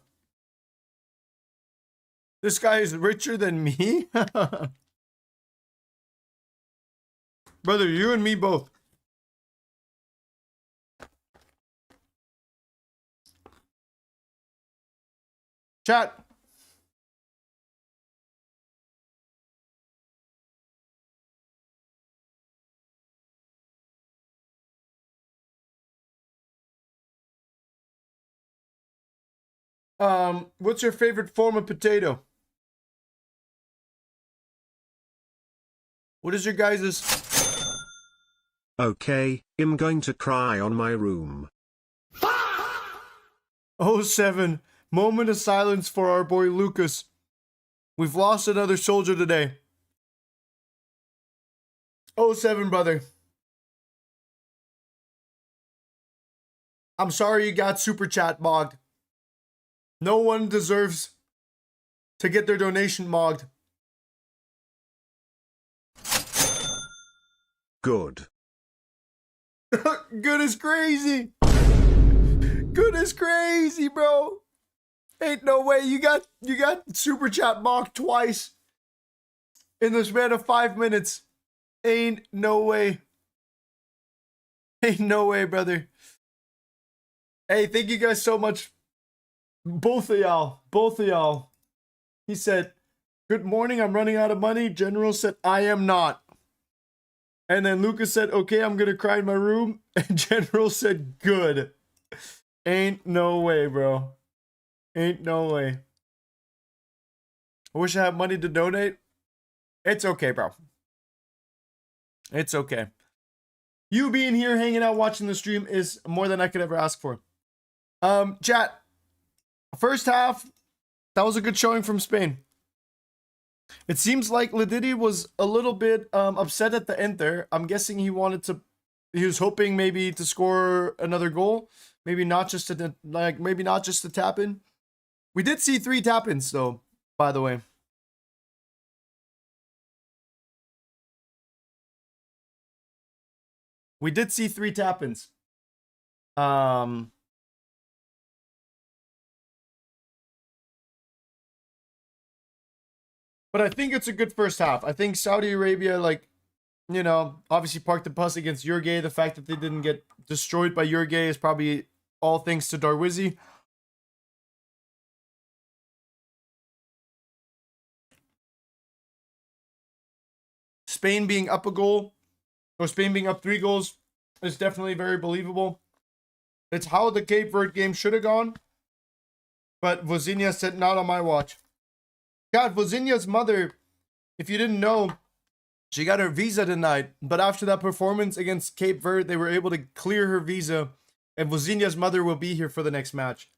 This guy is richer than me? Brother, you and me both. Chat. What's your favorite form of potato? What is your guys's? Okay, I'm going to cry on my room. 07. Moment of silence for our boy Lucas. We've lost another soldier today. 07, brother. I'm sorry you got super chat mogged. No one deserves to get their donation mogged. Good. Good is crazy. Good is crazy, bro. Ain't no way you got super chat mocked twice in the span of 5 minutes. Ain't no way. Ain't no way, brother. Hey, thank you guys so much. Both of y'all. He said, good morning, I'm running out of money. General said, I am not. And then Lucas said, okay, I'm gonna cry in my room. And General said, good. Ain't no way, bro. Ain't no way. I wish I had money to donate. It's okay, bro. It's okay. You being here, hanging out, watching the stream is more than I could ever ask for. Chat. First half, that was a good showing from Spain. It seems like Ledidi was a little bit upset at the end there. I'm guessing he was hoping maybe to score another goal. Maybe not just to tap in. We did see 3 tap ins though, by the way. We did see 3 tap ins. But I think it's a good first half. I think Saudi Arabia, obviously parked the bus against Uruguay. The fact that they didn't get destroyed by Uruguay is probably all thanks to Darwizi. Spain being up a goal, or Spain being up 3 goals, is definitely very believable. It's how the Cape Verde game should have gone. But Vozinha said, not on my watch. God, Vozinha's mother, if you didn't know, she got her visa denied. But after that performance against Cape Verde, they were able to clear her visa. And Vozinha's mother will be here for the next match.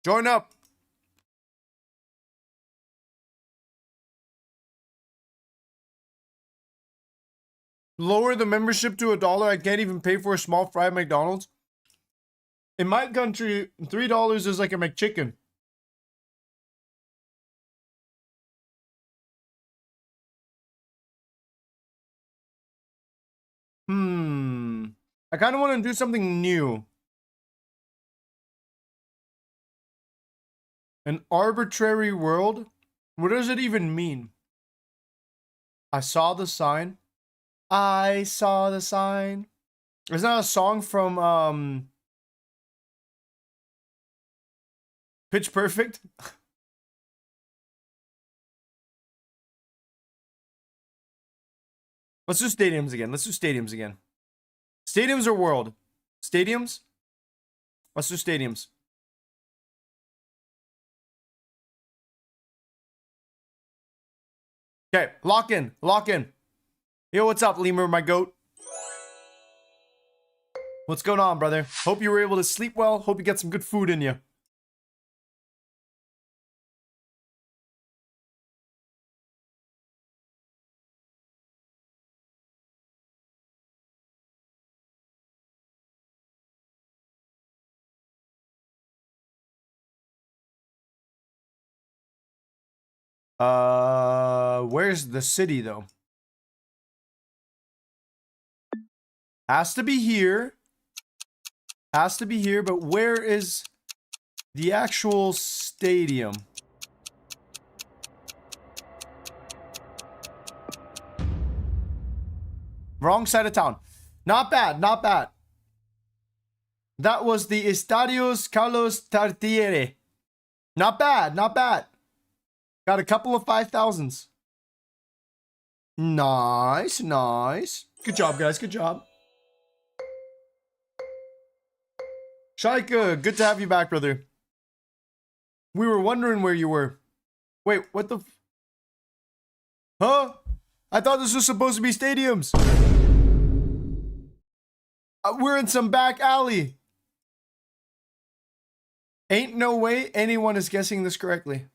Join up. Lower the membership to $1. I can't even pay for a small fry at McDonald's. In my country, $3 is like a McChicken. I kind of want to do something new. An arbitrary world? What does it even mean? I saw the sign. I saw the sign. Isn't that a song from Pitch Perfect? Let's do stadiums again. Let's do stadiums again. Stadiums or world? Stadiums? Let's do stadiums. Okay, lock in. Lock in. Yo, what's up, Lemur, my goat? What's going on, brother? Hope you were able to sleep well. Hope you get some good food in you. Where's the city though? Has to be here. Has to be here, but where is the actual stadium? Wrong side of town. Not bad, not bad. That was the Estadios Carlos Tartiere. Not bad, not bad. Got a couple of 5,000s. Nice, nice. Good job, guys. Good job. Shaika, good to have you back, brother. We were wondering where you were. Wait, what the... Huh? I thought this was supposed to be stadiums. We're in some back alley. Ain't no way anyone is guessing this correctly.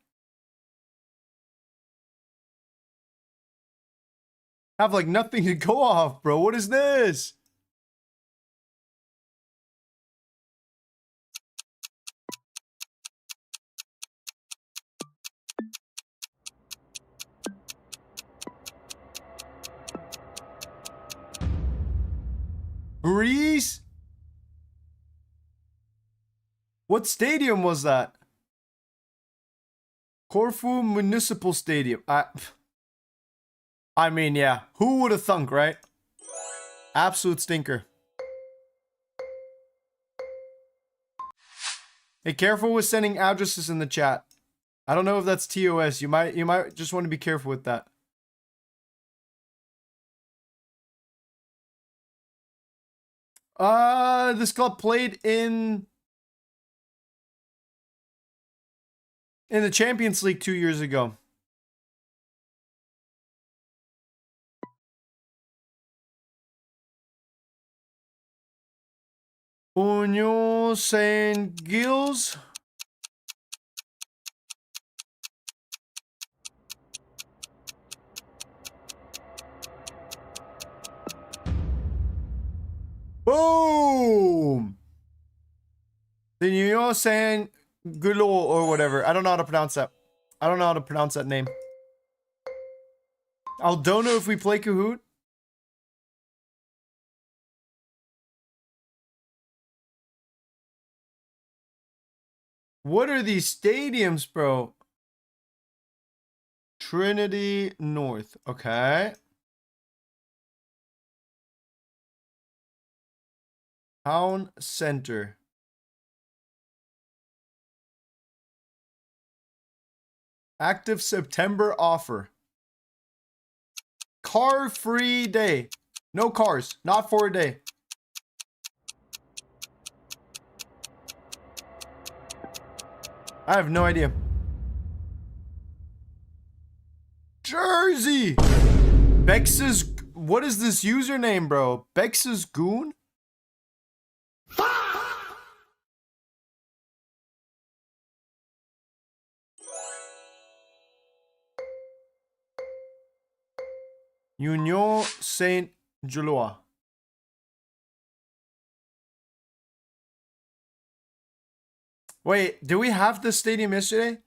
Have like nothing to go off, bro. What is this? Greece? What stadium was that? Corfu Municipal Stadium. I mean, yeah. Who would have thunk, right? Absolute stinker. Hey, careful with sending addresses in the chat. I don't know if that's TOS. You might just want to be careful with that. This club played in the Champions League 2 years ago. Union Saint Gilles. Boom! The Union Saint Gilles or whatever. I don't know how to pronounce that. I don't know how to pronounce that name. I don't know if we play Kahoot. What are these stadiums, bro? Trinity North. Okay. Town Center. Active September offer. Car free day. No cars. Not for a day. I have no idea. Jersey. Bex's. What is this username, bro? Bex's Goon? Union Saint Gillois. Wait, did we have this stadium yesterday?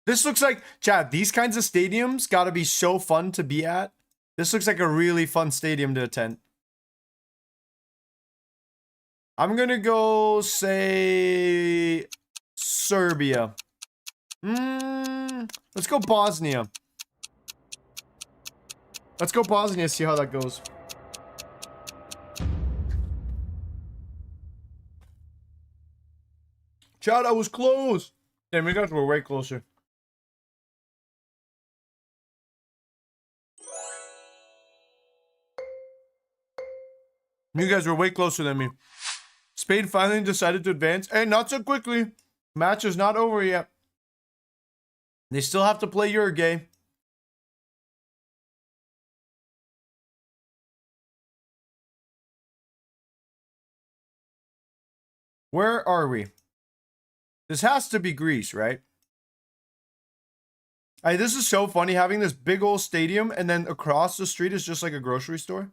This looks like, Chad, these kinds of stadiums gotta be so fun to be at. This looks like a really fun stadium to attend. I'm gonna go say Serbia. Let's go Bosnia. Let's go Bosnia, see how that goes. Chad, I was close. Damn, you guys were way closer. You guys were way closer than me. Spain finally decided to advance. Hey, not so quickly. Match is not over yet. They still have to play Uruguay. Where are we? This has to be Greece, right? Hey, this is so funny having this big old stadium and then across the street is just like a grocery store.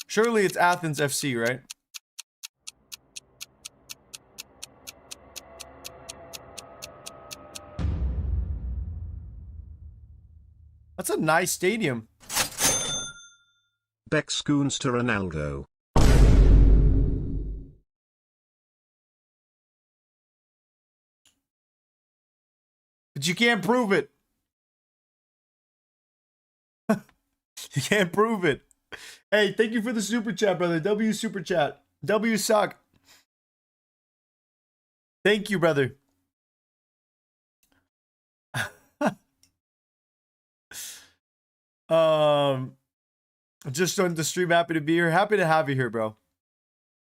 Surely it's Athens FC, right? That's a nice stadium. Bex Goons to Ronaldo. But you can't prove it. You can't prove it. Hey, thank you for the super chat, brother. W super chat. W suck. Thank you, brother. Just on the stream, happy to be here. Happy to have you here, bro.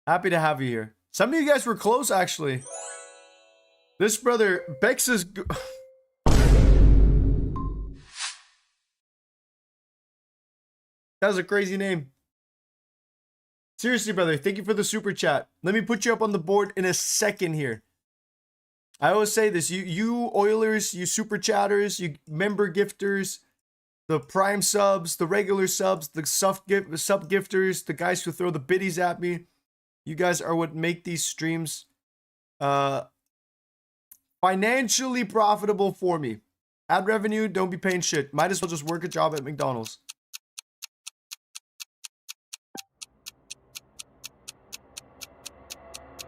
Happy to have you here. Some of you guys were close, actually. This brother, Bex is... That's a crazy name. Seriously, brother, thank you for the super chat. Let me put you up on the board in a second here. I always say this, you Oilers, you super chatters, you member gifters, the prime subs, the regular subs, the sub gifters, the guys who throw the biddies at me. You guys are what make these streams financially profitable for me. Ad revenue, don't be paying shit. Might as well just work a job at McDonald's.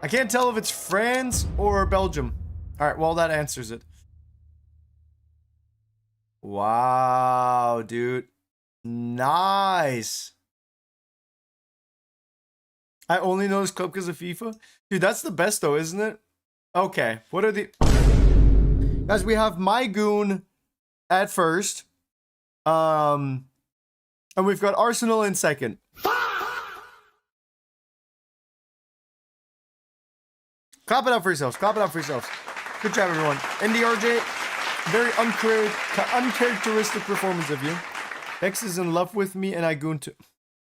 I can't tell if it's France or Belgium. All right, well, that answers it. Wow, dude. Nice. I only know this club because of FIFA. Dude, that's the best though, isn't it? Okay, what are the... Guys, we have My Goon at first. And we've got Arsenal in second. Clap it up for yourselves. Clap it up for yourselves. Good job, everyone. NDRJ, very uncharacteristic performance of you. X is in love with me and I goon too.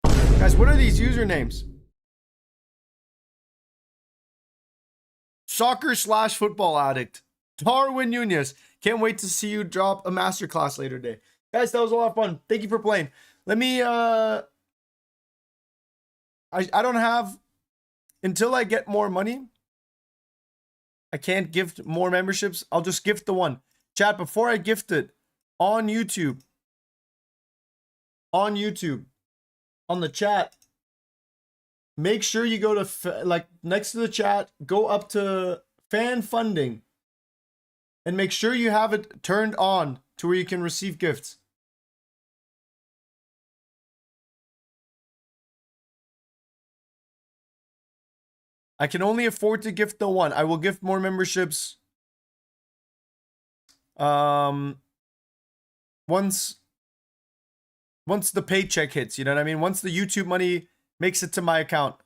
Guys, what are these usernames? Soccer/football addict. Darwin Nunez. Can't wait to see you drop a masterclass later today. Guys, that was a lot of fun. Thank you for playing. Let me, I don't have, until I get more money, I can't gift more memberships. I'll just gift the one. Chat, before I gift it, on YouTube, on the chat, make sure you go to, like, next to the chat, go up to fan funding, and make sure you have it turned on to where you can receive gifts. I can only afford to gift the one. I will gift more memberships. Once the paycheck hits, you know what I mean? Once the YouTube money makes it to my account.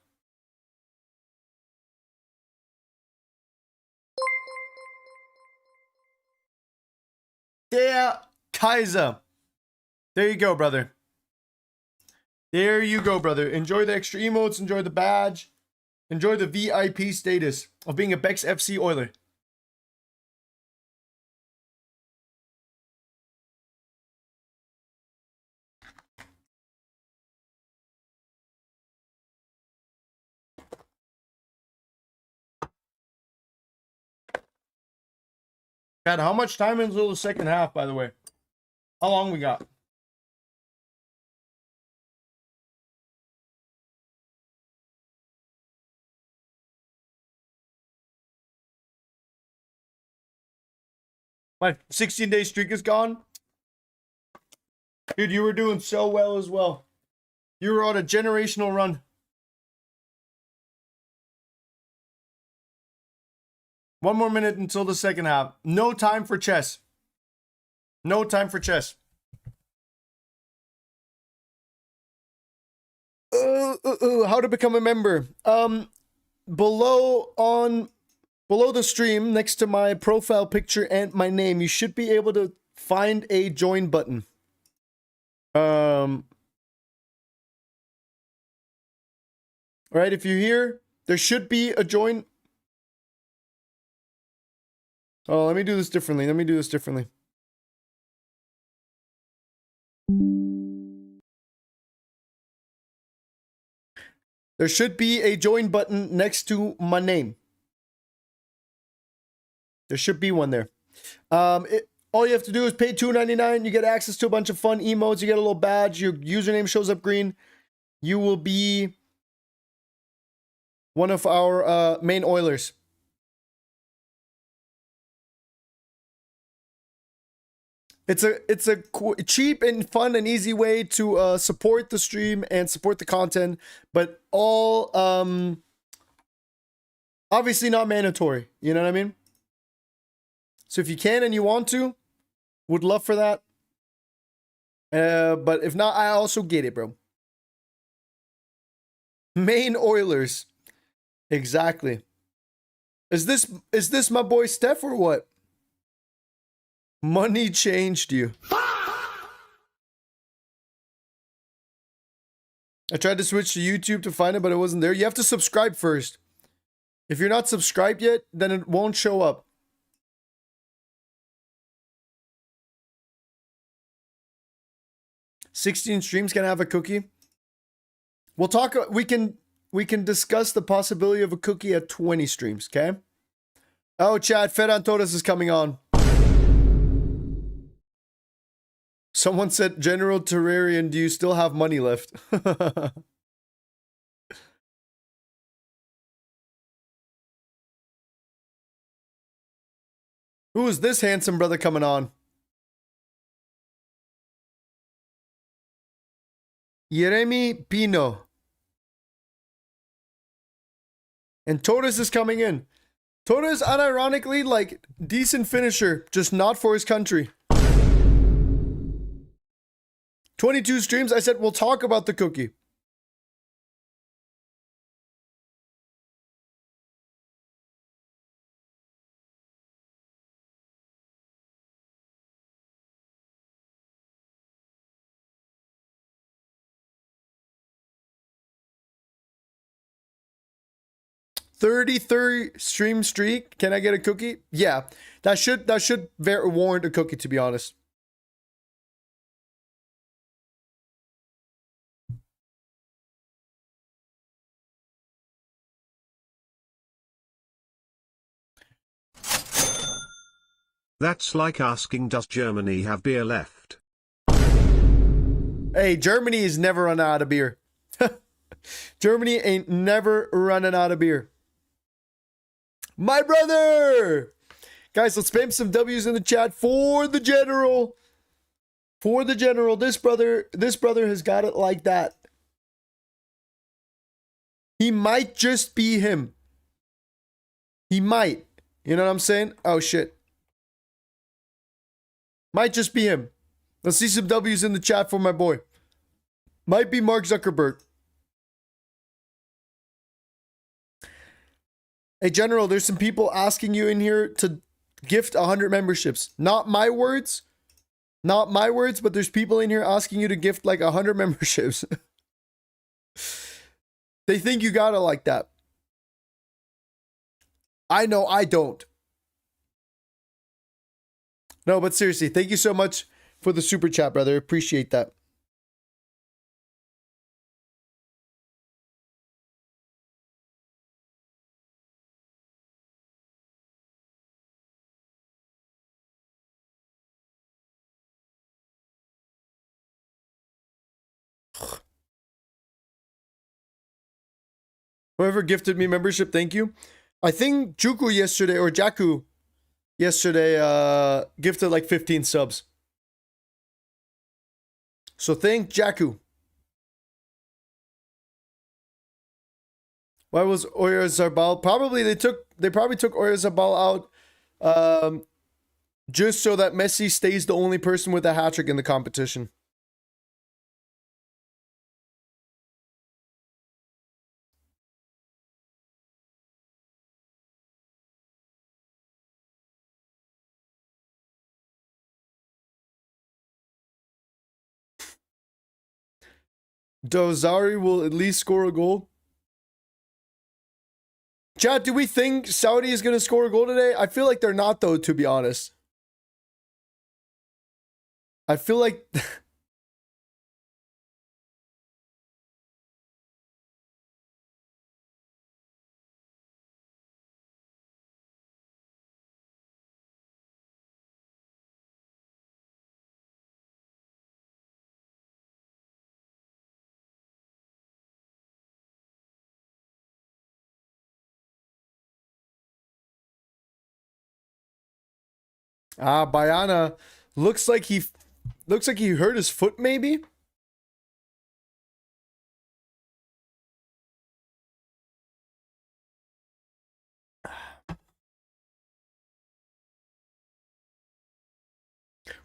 Der Kaiser. There you go, brother. There you go, brother. Enjoy the extra emotes. Enjoy the badge. Enjoy the VIP status of being a Bex FC Oiler. God, how much time until the second half, by the way? How long we got? My 16-day streak is gone. Dude, you were doing so well as well. You were on a generational run. One more minute until the second half. No time for chess. No time for chess. How to become a member? Below the stream, next to my profile picture and my name, you should be able to find a join button. Right, if you're here, there should be a join. Oh, let me do this differently. There should be a join button next to my name. There should be one there. All you have to do is pay $2.99. You get access to a bunch of fun emotes. You get a little badge. Your username shows up green. You will be one of our main Oilers. It's a cheap and fun and easy way to support the stream and support the content, but all obviously not mandatory. You know what I mean? So if you can and you want to, would love for that. But if not, I also get it, bro. Main Oilers. Exactly. Is this my boy Steph or what? Money changed you. I tried to switch to YouTube to find it, but it wasn't there. You have to subscribe first. If you're not subscribed yet, then it won't show up. "16 streams, can I have a cookie?" We'll talk. We can discuss the possibility of a cookie at 20 streams. Okay. Oh, chat. Ferran Torres is coming on. Someone said, "General Terrarian, do you still have money left?" Who is this handsome brother coming on? Yeremi Pino. And Torres is coming in. Torres, unironically, like, decent finisher, just not for his country. 22 streams. I said, we'll talk about the cookie. $33 stream streak. Can I get a cookie? Yeah, that should warrant a cookie, to be honest. That's like asking, does Germany have beer left? Hey, Germany is never running out of beer. Germany ain't never running out of beer. My brother! Guys, let's spam some W's in the chat for the general. For the general. This brother has got it like that. He might just be him. He might. You know what I'm saying? Oh, shit. Might just be him. Let's see some W's in the chat for my boy. Might be Mark Zuckerberg. Hey, General, there's some people asking you in here to gift 100 memberships. Not my words. Not my words, but there's people in here asking you to gift like 100 memberships. They think you got it like that. I know I don't. No, but seriously, thank you so much for the super chat, brother. Appreciate that. Whoever gifted me membership, thank you. I think Juku yesterday, or Jaku, yesterday gifted like 15 subs. So thank Jakku. Why was Oyarzabal? Probably they probably took Oyarzabal out just so that Messi stays the only person with a hat trick in the competition. Dozari will at least score a goal. Chat, do we think Saudi is going to score a goal today? I feel like they're not, though, to be honest. I feel like... Bayana looks like he hurt his foot, maybe?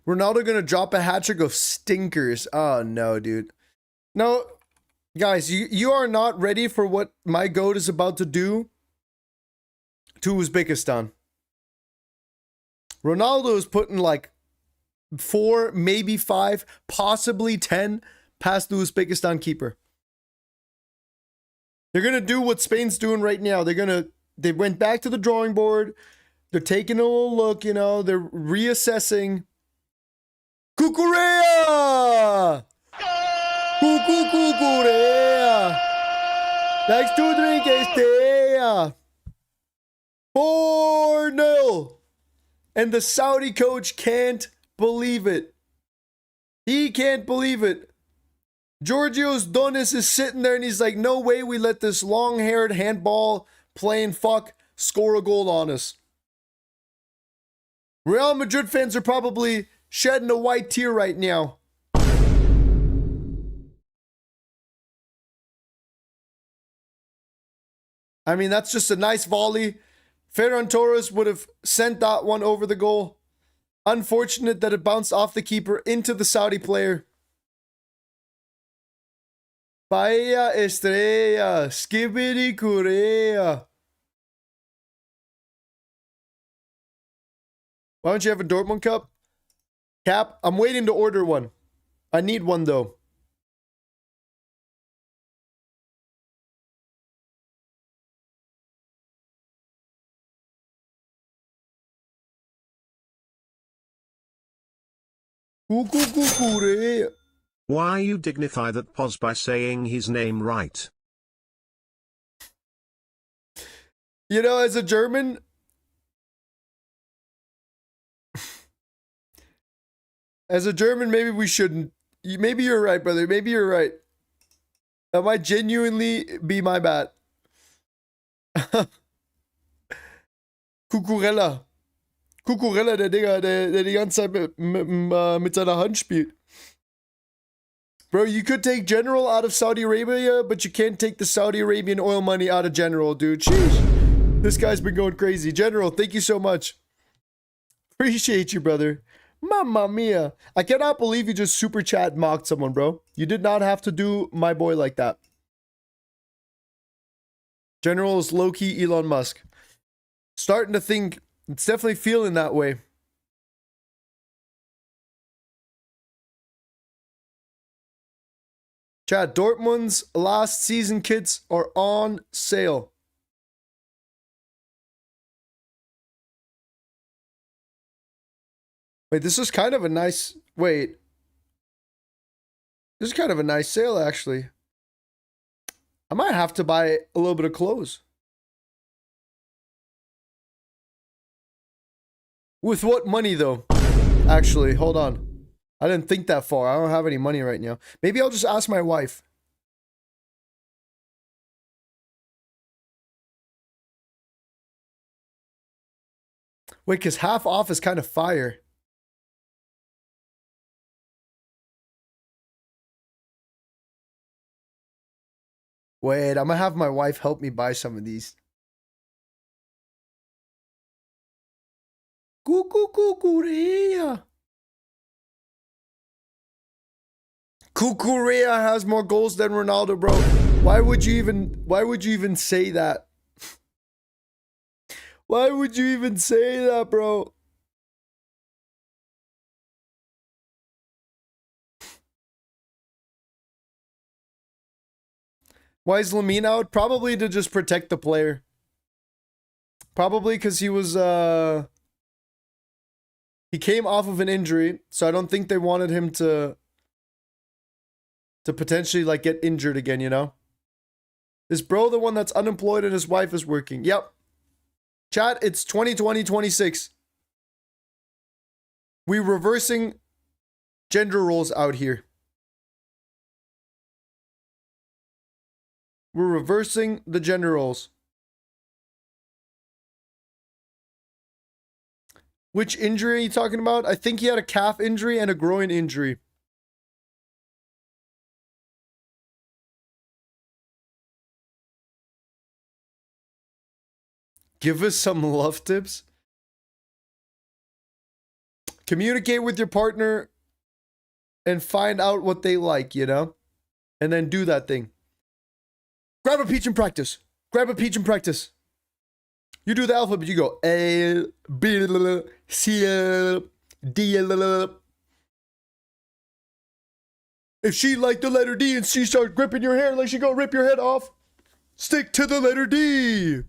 Ronaldo gonna drop a hat trick of stinkers. Oh no, dude. No, guys, you are not ready for what my goat is about to do to Uzbekistan. Ronaldo is putting like 4, maybe 5, possibly 10 past the Uzbekistan keeper. They're gonna do what Spain's doing right now. They went back to the drawing board. They're taking a little look, you know, they're reassessing. Cucurella! Cucurella! Next to drink Estea! 4-0! And the Saudi coach can't believe it. He can't believe it. Georgios Donis is sitting there and he's like, no way we let this long-haired handball playing fuck score a goal on us. Real Madrid fans are probably shedding a white tear right now. I mean, that's just a nice volley. Ferran Torres would have sent that one over the goal. Unfortunate that it bounced off the keeper into the Saudi player. Vaya estrella, skibidi Korea. Why don't you have a Dortmund cup? Cap, I'm waiting to order one. I need one though. Why you dignify that pause by saying his name right? You know, as a German, maybe we shouldn't. Maybe you're right, brother. Maybe you're right. That might genuinely be my bad. Cucurella. Cucurella, der Digga, der die ganze Zeit mit seiner Hand spielt. Bro, you could take General out of Saudi Arabia, but you can't take the Saudi Arabian oil money out of General, dude. Sheesh. This guy's been going crazy. General, thank you so much. Appreciate you, brother. Mamma mia. I cannot believe you just super chat mocked someone, bro. You did not have to do my boy like that. General is low-key Elon Musk. Starting to think, it's definitely feeling that way. Chad, Dortmund's last season kits are on sale. Wait, this is kind of a nice... Wait. This is kind of a nice sale, actually. I might have to buy a little bit of clothes. With what money, though? Actually, hold on. I didn't think that far. I don't have any money right now. Maybe I'll just ask my wife. Wait, because half off is kind of fire. Wait, I'm gonna have my wife help me buy some of these. Cucurea. Cucurea has more goals than Ronaldo, bro. Why would you even say that? Why would you even say that, bro? Why is Lamine out? Probably to just protect the player. Probably because he was he came off of an injury, so I don't think they wanted him to potentially like get injured again, you know? Is bro the one that's unemployed and his wife is working? Yep. Chat, it's 2020-26. We're reversing gender roles out here. We're reversing the gender roles. Which injury are you talking about? I think he had a calf injury and a groin injury. Give us some love tips. Communicate with your partner and find out what they like, you know? And then do that thing. Grab a peach and practice. Grab a peach and practice. You do the alphabet, you go A, B, C, D. If she liked the letter D and she starts gripping your hair like she gonna rip your head off, stick to the letter D.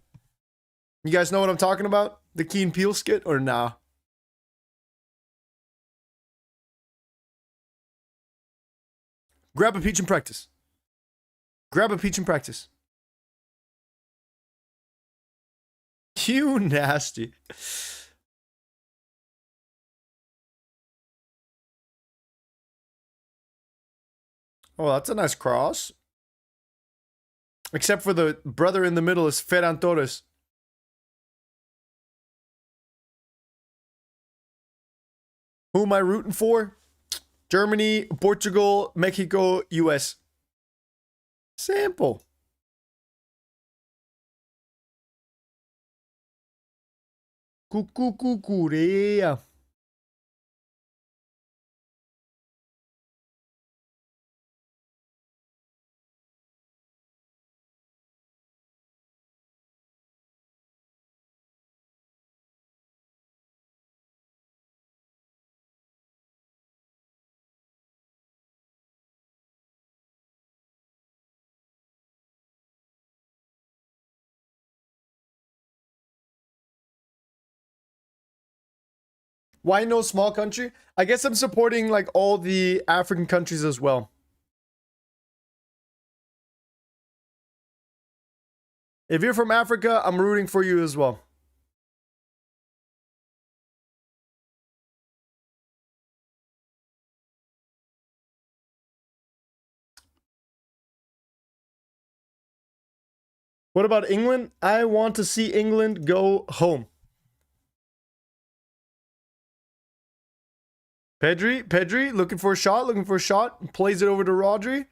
You guys know what I'm talking about? The Key and Peele skit or nah? Grab a peach and practice. Grab a peach and practice. You nasty. Oh, that's a nice cross. Except for the brother in the middle is Ferran Torres. Who am I rooting for? Germany, Portugal, Mexico, US. Simple. Cucucucurea. Why no small country? I guess I'm supporting like all the African countries as well. If you're from Africa, I'm rooting for you as well. What about England? I want to see England go home. Pedri, looking for a shot, plays it over to Rodri.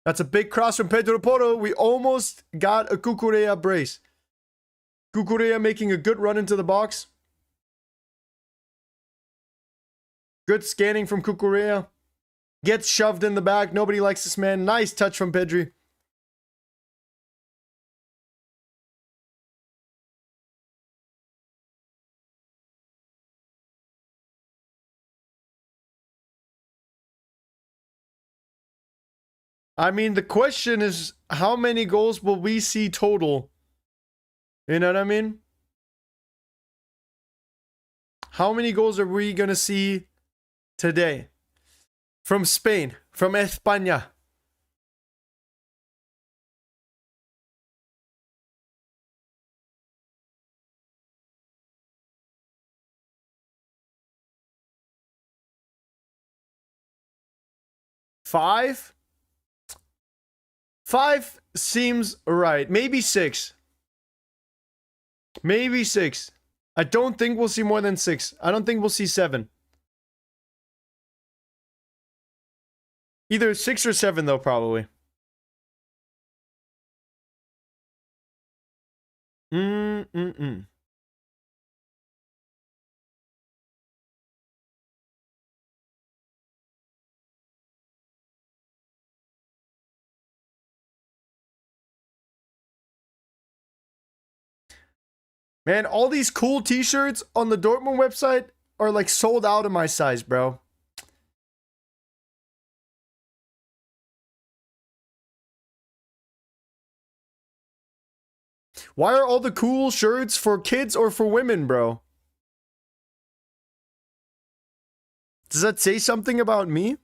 That's a big cross from Pedro Porro. We almost got a Cucurea brace. Cucurea making a good run into the box. Good scanning from Cucurea. Gets shoved in the back. Nobody likes this man. Nice touch from Pedri. I mean, the question is, how many goals will we see total? You know what I mean? How many goals are we going to see today? From Spain, from España. Five? Five seems right. Maybe six. Maybe six. I don't think we'll see more than 6. I don't think we'll see 7. Either 6 or 7 though, probably. Mm-mm-mm. Man, all these cool t-shirts on the Dortmund website are like sold out in my size, bro. Why are all the cool shirts for kids or for women, bro? Does that say something about me?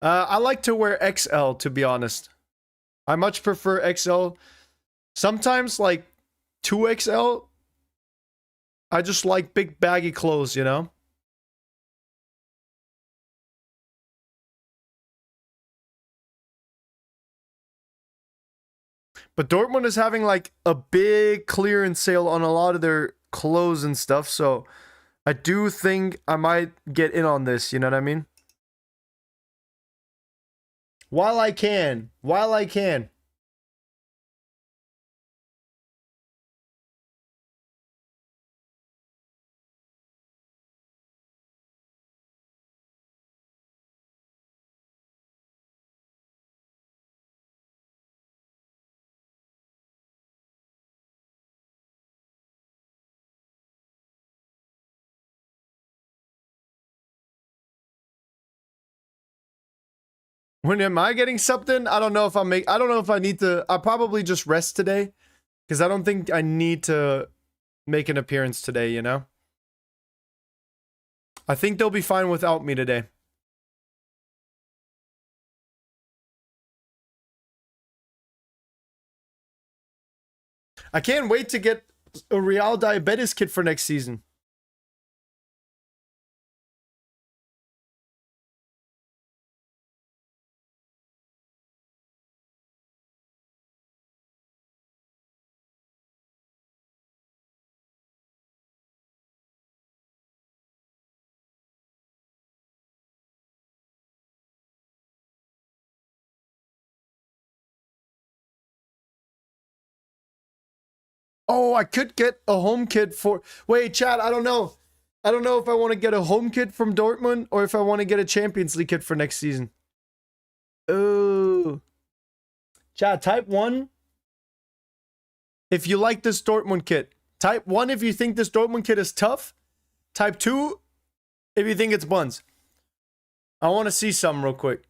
I like to wear XL, to be honest. I much prefer XL. Sometimes, like, 2XL. I just like big baggy clothes, you know? But Dortmund is having, like, a big clearance sale on a lot of their clothes and stuff, so I do think I might get in on this, you know what I mean? While I can. While I can. When am I getting something? I don't know if I don't know if I need to. I'll probably just rest today. Because I don't think I need to make an appearance today, you know? I think they'll be fine without me today. I can't wait to get a Real Diabetes kit for next season. Oh, I could get a home kit for... Wait, chat, I don't know. I don't know if I want to get a home kit from Dortmund or if I want to get a Champions League kit for next season. Oh. Chat, type 1 if you like this Dortmund kit. Type 1 if you think this Dortmund kit is tough. Type 2 if you think it's buns. I want to see some real quick.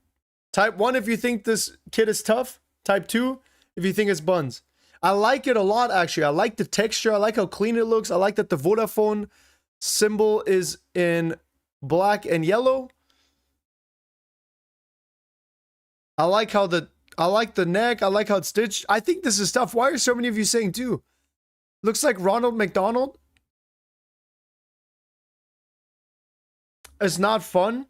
Type 1 if you think this kit is tough. Type 2 if you think it's buns. I like it a lot, actually. I like the texture. I like how clean it looks. I like that the Vodafone symbol is in black and yellow. I like the neck. I like how it's stitched. I think this is tough. Why are so many of you saying too? Looks like Ronald McDonald. It's not fun.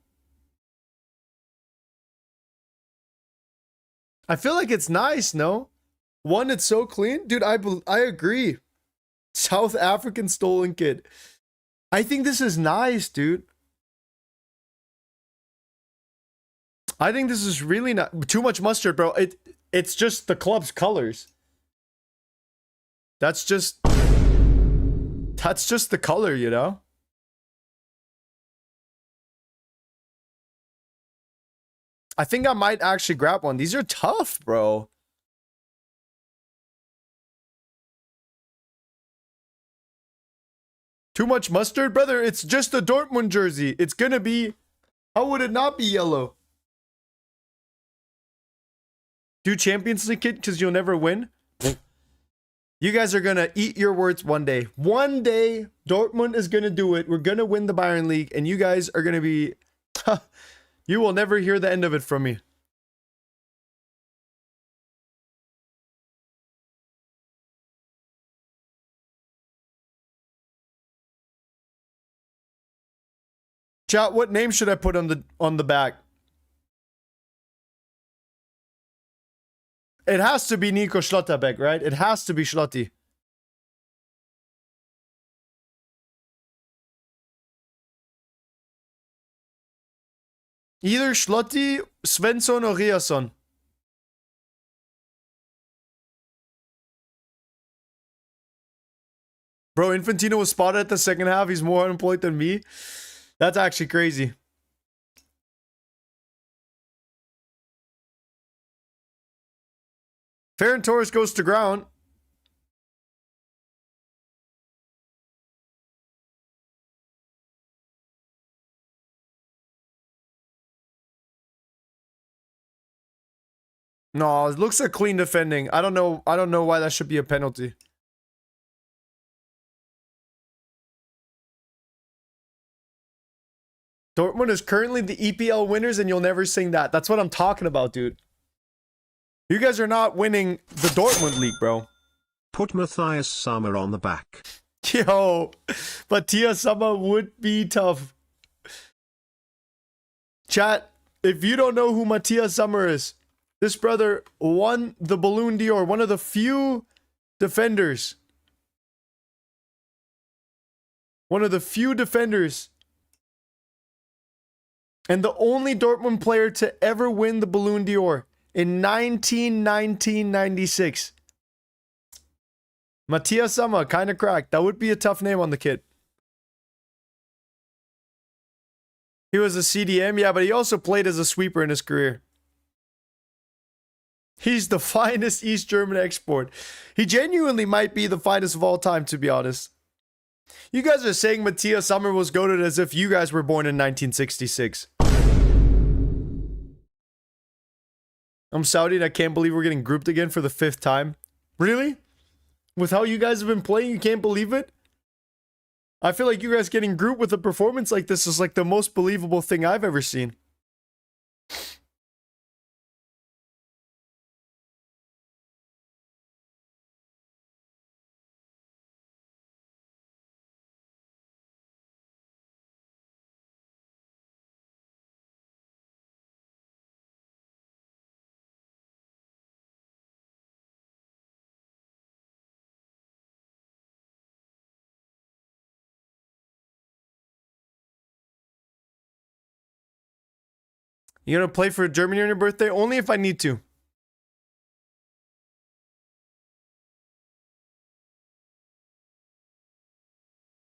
I feel like it's nice, no? One, it's so clean. Dude, I agree. South African stolen kid. I think this is nice, dude. I think this is really not too much mustard, bro. It's just the club's colors. That's just the color, you know? I think I might actually grab one. These are tough, bro. Too much mustard, brother. It's just a Dortmund jersey. It's gonna be... How would it not be yellow? Do Champions League kit because you'll never win? You guys are gonna eat your words one day. One day, Dortmund is gonna do it. We're gonna win the Bayern League, and you guys are gonna be... You will never hear the end of it from me. Chat, what name should I put on the back? It has to be Nico Schlotterbeck, right? It has to be Schlotti. Either Schlotti, Svensson, or Riasson. Bro, Infantino was spotted at the second half. He's more unemployed than me. That's actually crazy. Ferran Torres goes to ground. No, it looks like clean defending. I don't know why that should be a penalty. Dortmund is currently the EPL winners, and you'll never sing that. That's what I'm talking about, dude. You guys are not winning the Dortmund league, bro. Put Matthias Sammer on the back. Yo, Matthias Sammer would be tough. Chat, if you don't know who Matthias Sammer is, this brother won the Ballon d'Or, one of the few defenders. One of the few defenders. And the only Dortmund player to ever win the Ballon d'Or in 1996. Matthias Sammer, kind of cracked. That would be a tough name on the kid. He was a CDM, yeah, but he also played as a sweeper in his career. He's the finest East German export. He genuinely might be the finest of all time, to be honest. You guys are saying Matthias Sammer was goated as if you guys were born in 1966. I'm Saudi and I can't believe we're getting grouped again for the 5th time. Really? With how you guys have been playing, you can't believe it? I feel like you guys getting grouped with a performance like this is like the most believable thing I've ever seen. You gonna play for Germany on your birthday? Only if I need to.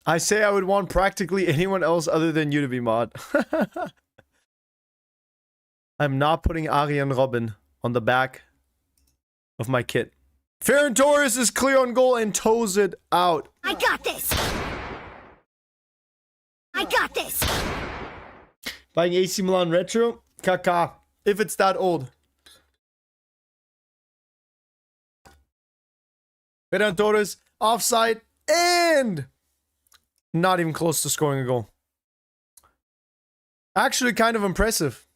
I say I would want practically anyone else other than you to be mod. I'm not putting Arjen Robben on the back of my kit. Ferran Torres is clear on goal and toes it out. I got this. I got this. Buying AC Milan Retro? Kaka. If it's that old. Ferran Torres, offside, and not even close to scoring a goal. Actually, kind of impressive.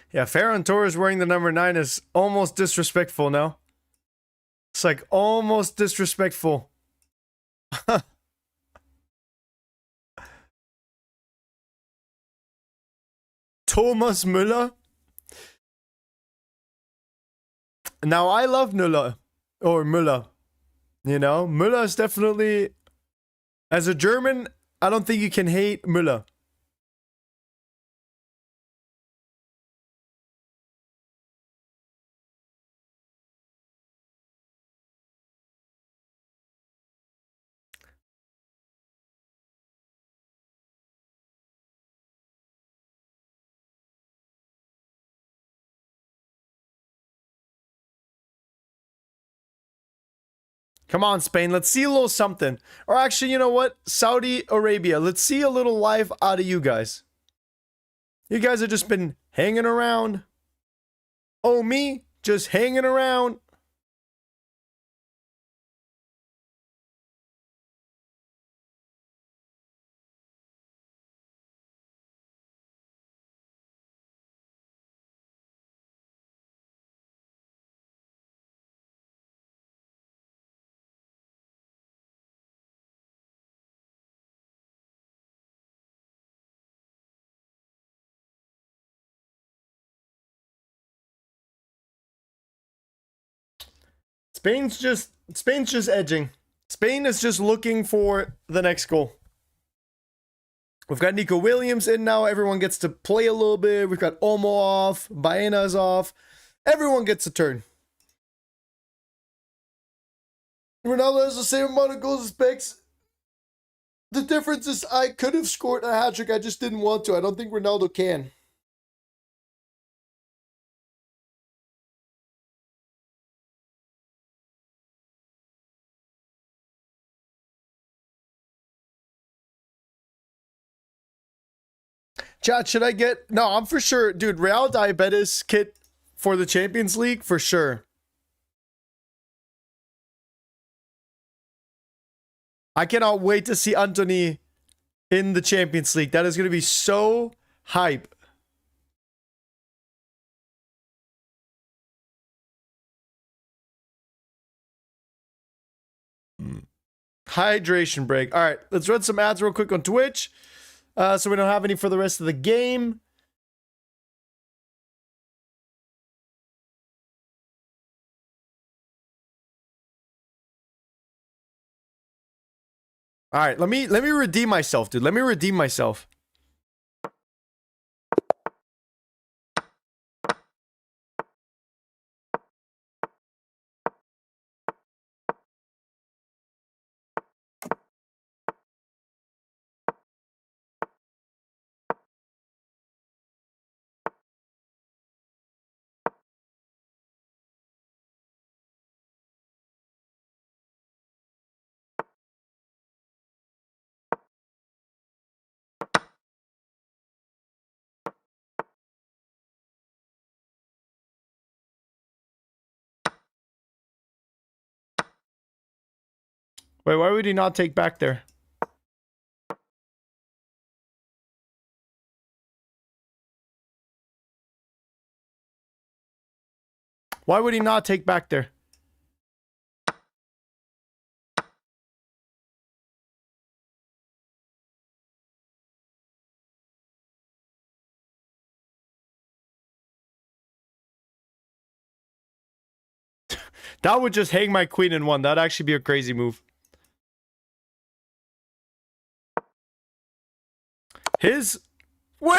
Yeah, Ferran Torres wearing the number 9 is almost disrespectful now. It's like almost disrespectful. Thomas Müller. Now I love Müller. Or Müller. You know, Müller is definitely, as a German, I don't think you can hate Müller. Come on, Spain. Let's see a little something. Or actually, you know what? Saudi Arabia. Let's see a little life out of you guys. You guys have just been hanging around. Oh, me? Just hanging around. Spain's just edging. Spain is just looking for the next goal. We've got Nico Williams in now. Everyone gets to play a little bit. We've got Olmo off. Baena's off. Everyone gets a turn. Ronaldo has the same amount of goals as Bex. The difference is I could have scored a hat-trick. I just didn't want to. I don't think Ronaldo can. Chat, should I get... No, I'm for sure. Dude, Real Diabetes kit for the Champions League, for sure. I cannot wait to see Anthony in the Champions League. That is going to be so hype. Hydration break. All right, let's run some ads real quick on Twitch. So we don't have any for the rest of the game. All right, let me redeem myself, dude. Let me redeem myself. Wait, why would he not take back there? Why would he not take back there? That would just hang my queen in one. That'd actually be a crazy move. His... Wait!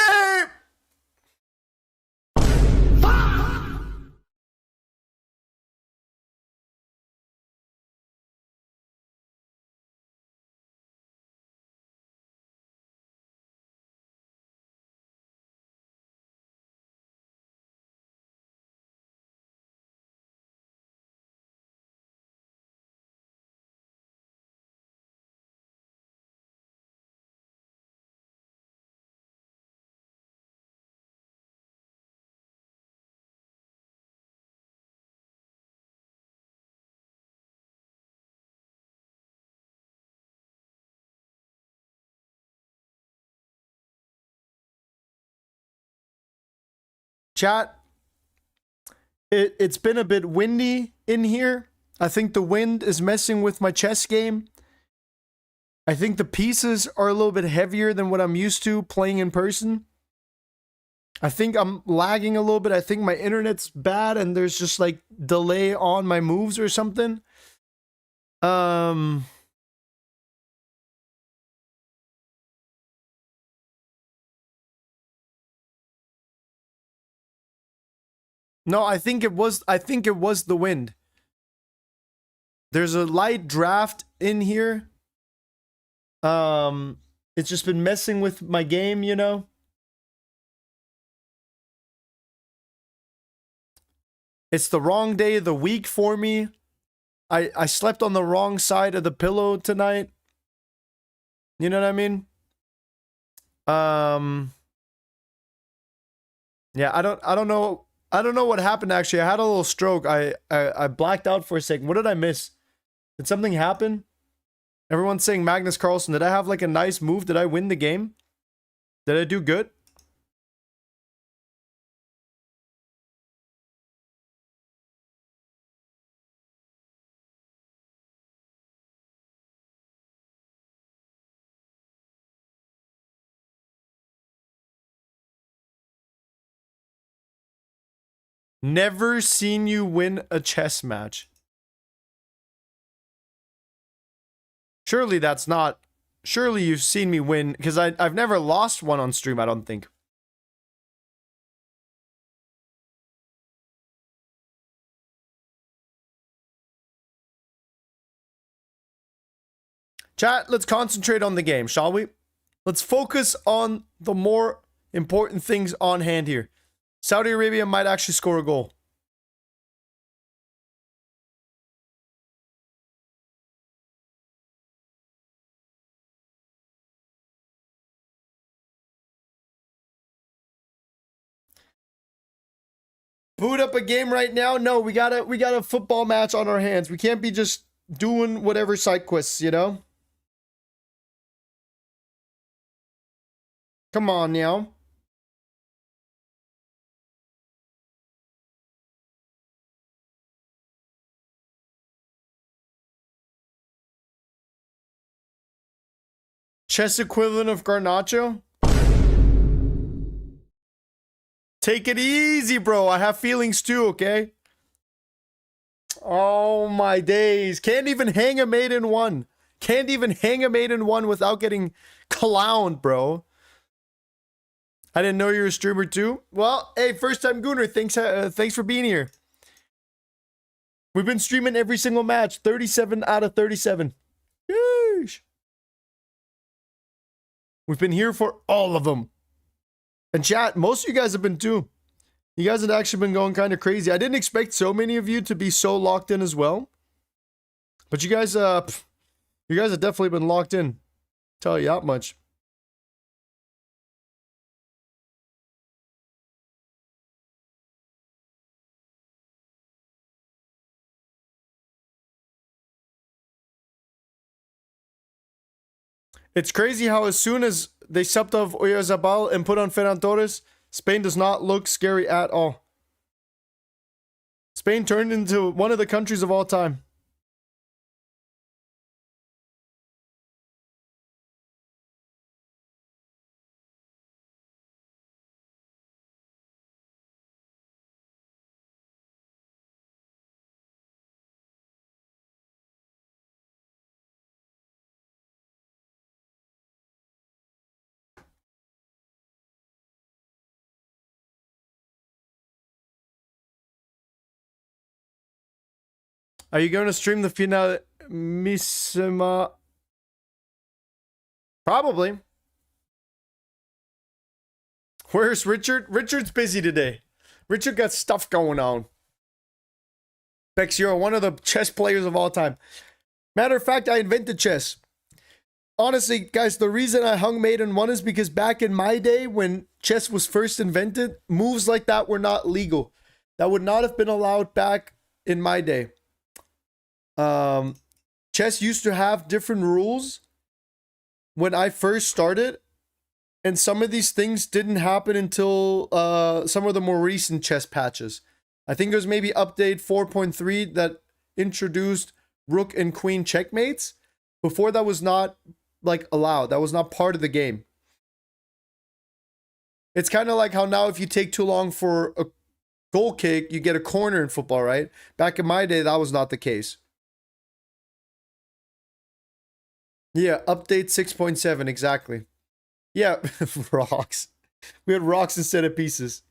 Chat, it's been a bit windy in here. I think the wind is messing with my chess game. I think the pieces are a little bit heavier than what I'm used to playing in person. I think I'm lagging a little bit. I think my internet's bad and there's just like delay on my moves or something. No, I think it was the wind. There's a light draft in here. It's just been messing with my game, you know. It's the wrong day of the week for me. I slept on the wrong side of the pillow tonight. You know what I mean? Yeah, I don't know. I don't know what happened actually. I had a little stroke. I blacked out for a second. What did I miss? Did something happen? Everyone's saying Magnus Carlsen. Did I have like a nice move? Did I win the game? Did I do good? Never seen you win a chess match. Surely that's not... Surely you've seen me win, because I've never lost one on stream, I don't think. Chat, let's concentrate on the game, shall we? Let's focus on the more important things on hand here. Saudi Arabia might actually score a goal. Boot up a game right now? No, we got a football match on our hands. We can't be just doing whatever side quests, you know? Come on now. Chess equivalent of Garnacho? Take it easy, bro. I have feelings too, okay? Oh my days. Can't even hang a mate in one. Can't even hang a mate in one without getting clowned, bro. I didn't know you were a streamer too. Well, hey, first time Gooner, thanks for being here. We've been streaming every single match, 37 out of 37. Yeesh. We've been here for all of them. And chat, most of you guys have been too. You guys have actually been going kind of crazy. I didn't expect so many of you to be so locked in as well. But you guys have definitely been locked in. Tell you that much. It's crazy how as soon as they subbed off Oyarzabal and put on Ferran Torres, Spain does not look scary at all. Spain turned into one of the countries of all time. Are you going to stream the finale? Missima? Probably. Where's Richard? Richard's busy today. Richard got stuff going on. Bex, you're one of the chess players of all time. Matter of fact, I invented chess. Honestly, guys, the reason I hung mate in one is because back in my day when chess was first invented, moves like that were not legal. That would not have been allowed back in my day. Chess used to have different rules when I first started, and some of these things didn't happen until some of the more recent chess patches. I think it was maybe update 4.3 that introduced rook and queen checkmates. Before that was not like allowed. That was not part of the game. It's kind of like how now if you take too long for a goal kick, you get a corner in football, right? Back in my day, that was not the case. Yeah, update 6.7, exactly. Yeah, rocks. We had rocks instead of pieces.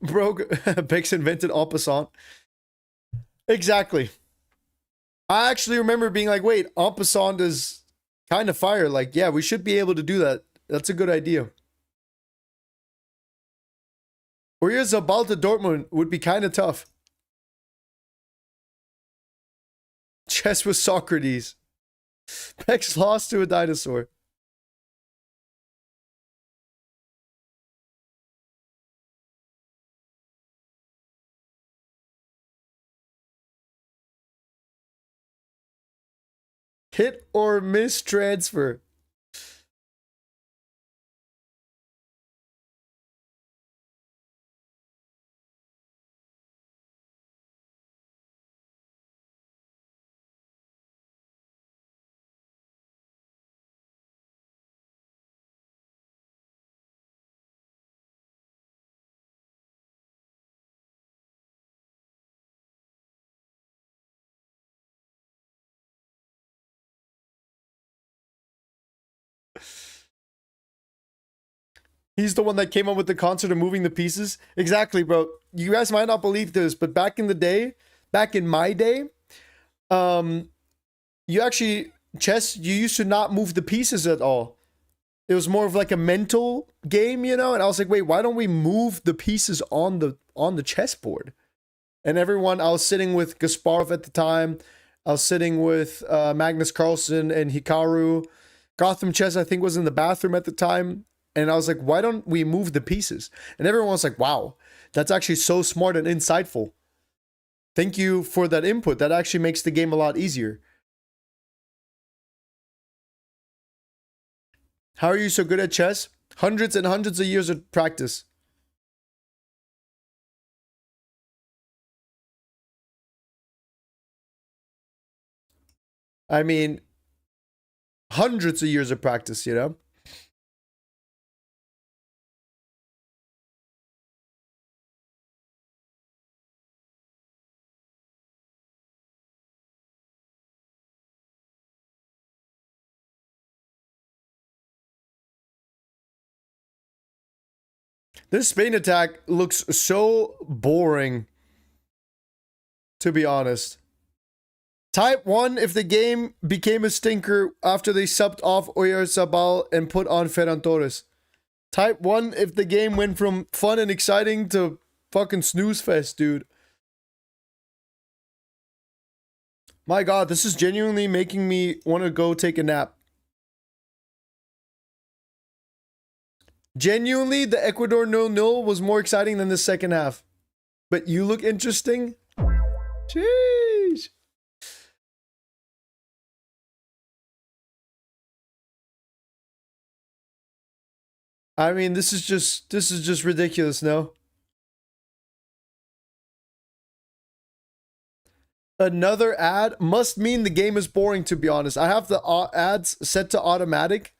Bro, Bex invented en passant. Exactly. I actually remember being like, wait, en passant is kind of fire. Like, yeah, we should be able to do that. That's a good idea. Or here's Zabal to Dortmund would be kind of tough. Chess with Socrates. Pex lost to a dinosaur. Hit or miss transfer. He's the one that came up with the concept of moving the pieces. Exactly, bro. You guys might not believe this, but back in the day, back in my day, you actually, chess, you used to not move the pieces at all. It was more of like a mental game, you know? And I was like, wait, why don't we move the pieces on the chessboard? And everyone, I was sitting with Gasparov at the time. I was sitting with Magnus Carlsen and Hikaru. Gotham Chess, I think, was in the bathroom at the time. And I was like, why don't we move the pieces? And everyone was like, wow, that's actually so smart and insightful. Thank you for that input. That actually makes the game a lot easier. How are you so good at chess? Hundreds and hundreds of years of practice. I mean, hundreds of years of practice, you know? This Spain attack looks so boring, to be honest. Type 1 if the game became a stinker after they subbed off Oyarzabal and put on Ferran Torres. Type 1 if the game went from fun and exciting to fucking snooze fest, dude. My god, this is genuinely making me want to go take a nap. Genuinely, the Ecuador 0-0 was more exciting than the second half. But you look interesting. Jeez. I mean, this is just ridiculous, no? Another ad must mean the game is boring, to be honest. I have the ads set to automatic.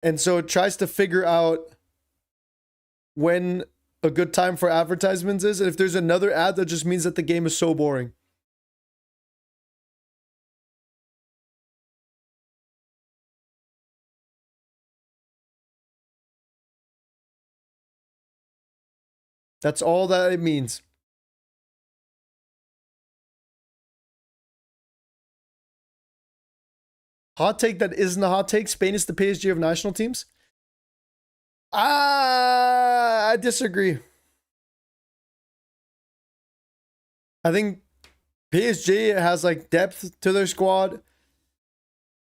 And so it tries to figure out when a good time for advertisements is. And if there's another ad, that just means that the game is so boring. That's all that it means. Hot take that isn't a hot take. Spain is the PSG of national teams. I disagree. I think PSG has like depth to their squad.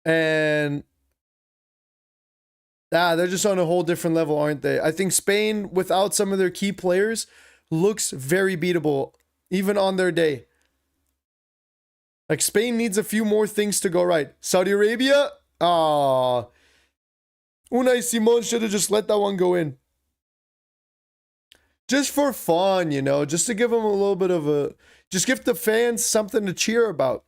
And they're just on a whole different level, aren't they? I think Spain, without some of their key players, looks very beatable, even on their day. Like, Spain needs a few more things to go right. Saudi Arabia? Ah. Unai Simon should have just let that one go in. Just for fun, you know? Just to give them a little bit of a... Just give the fans something to cheer about.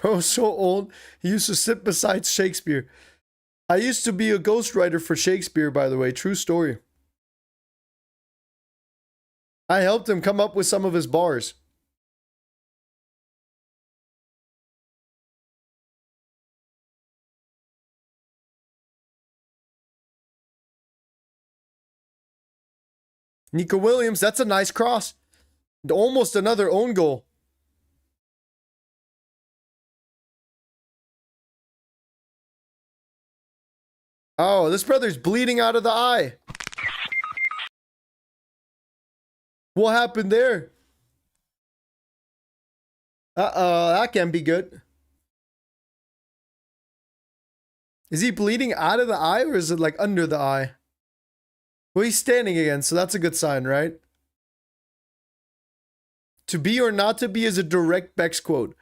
Bro, so old. He used to sit beside Shakespeare. I used to be a ghostwriter for Shakespeare, by the way. True story. I helped him come up with some of his bars. Nico Williams, that's a nice cross. Almost another own goal. Oh, this brother's bleeding out of the eye. What happened there? Uh-oh, that can be good. Is he bleeding out of the eye or is it like under the eye? Well, he's standing again, so that's a good sign, right? To be or not to be is a direct Bex quote.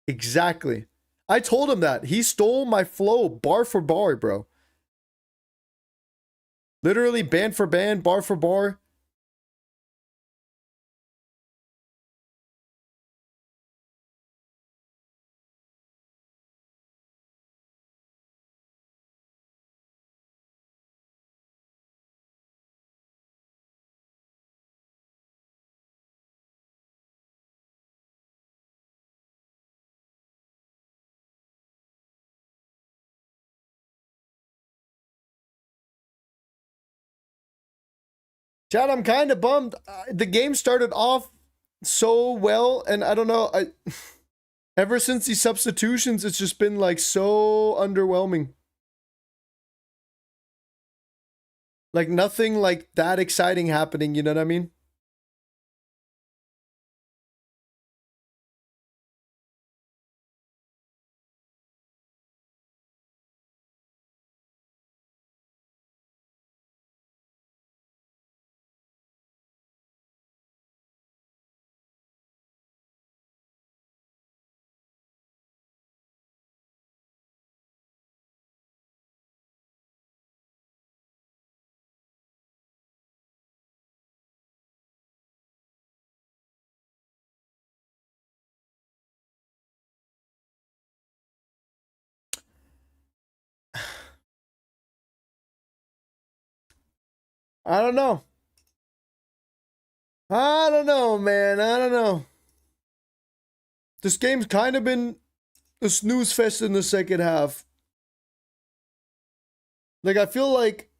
Exactly. I told him that. He stole my flow bar for bar, bro. Literally band for band, bar for bar. Chad, I'm kind of bummed. The game started off so well, and I don't know. Ever since these substitutions, it's just been like so underwhelming. Like nothing like that exciting happening, you know what I mean? I don't know. I don't know, man. I don't know. This game's kind of been a snooze fest in the second half. Like, I feel like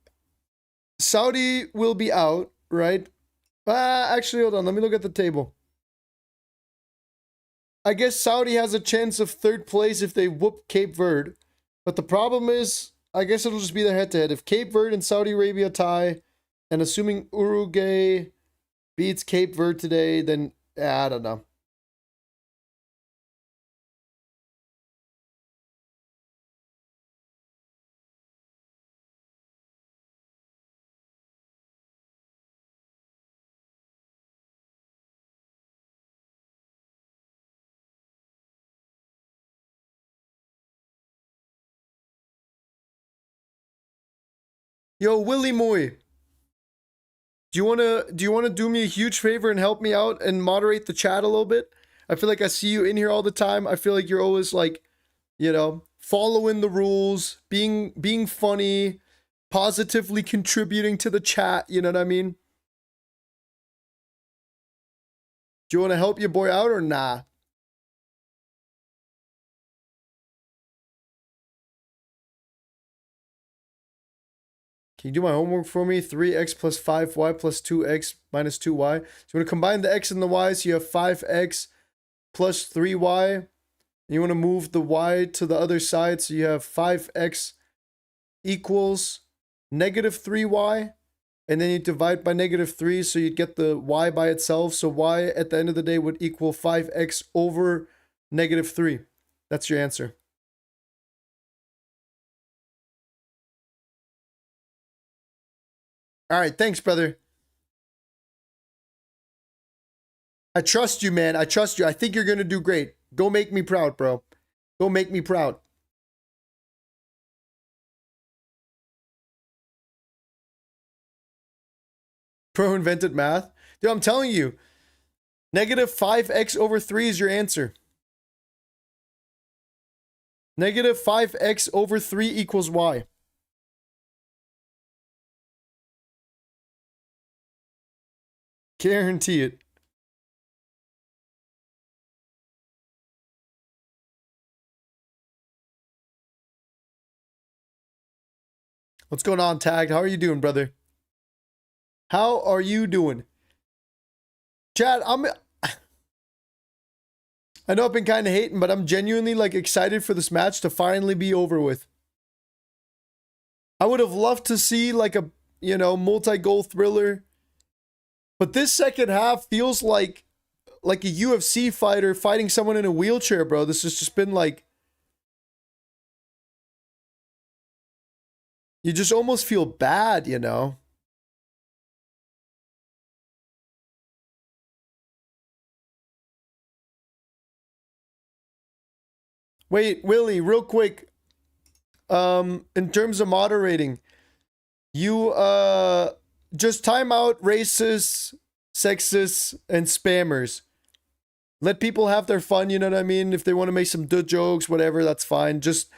Saudi will be out, right? Actually, hold on. Let me look at the table. I guess Saudi has a chance of third place if they whoop Cape Verde. But the problem is, I guess it'll just be the head-to-head. If Cape Verde and Saudi Arabia tie, and assuming Uruguay beats Cape Verde today, then I don't know. Yo, Willie Moy, do you wanna do me a huge favor and help me out and moderate the chat a little bit? I feel like I see you in here all the time. I feel like you're always like, following the rules, being funny, positively contributing to the chat, you know what I mean? Do you want to help your boy out or nah? Can you do my homework for me? 3x plus 5y plus 2x minus 2y. So you want to combine the x and the y, so you have 5x plus 3y. And you want to move the y to the other side, so you have 5x equals negative 3y. And then you divide by negative 3, so you'd get the y by itself. So y at the end of the day would equal 5x over negative 3. That's your answer. All right, thanks, brother. I trust you, man. I trust you. I think you're going to do great. Go make me proud, bro. Go make me proud. Pro invented math. Dude, I'm telling you, negative 5x over 3 is your answer. Negative 5x over 3 equals y. Guarantee it. What's going on, Tagged? How are you doing, brother? How are you doing? Chad, I know I've been kind of hating, but I'm genuinely like excited for this match to finally be over with. I would have loved to see like a, multi-goal thriller. But this second half feels like a UFC fighter fighting someone in a wheelchair, bro. This has just been like, you just almost feel bad, you know? Wait, Willie, real quick. In terms of moderating, you just time out racists, sexists, and spammers. Let people have their fun, you know what I mean? If they want to make some good jokes, whatever, that's fine. Just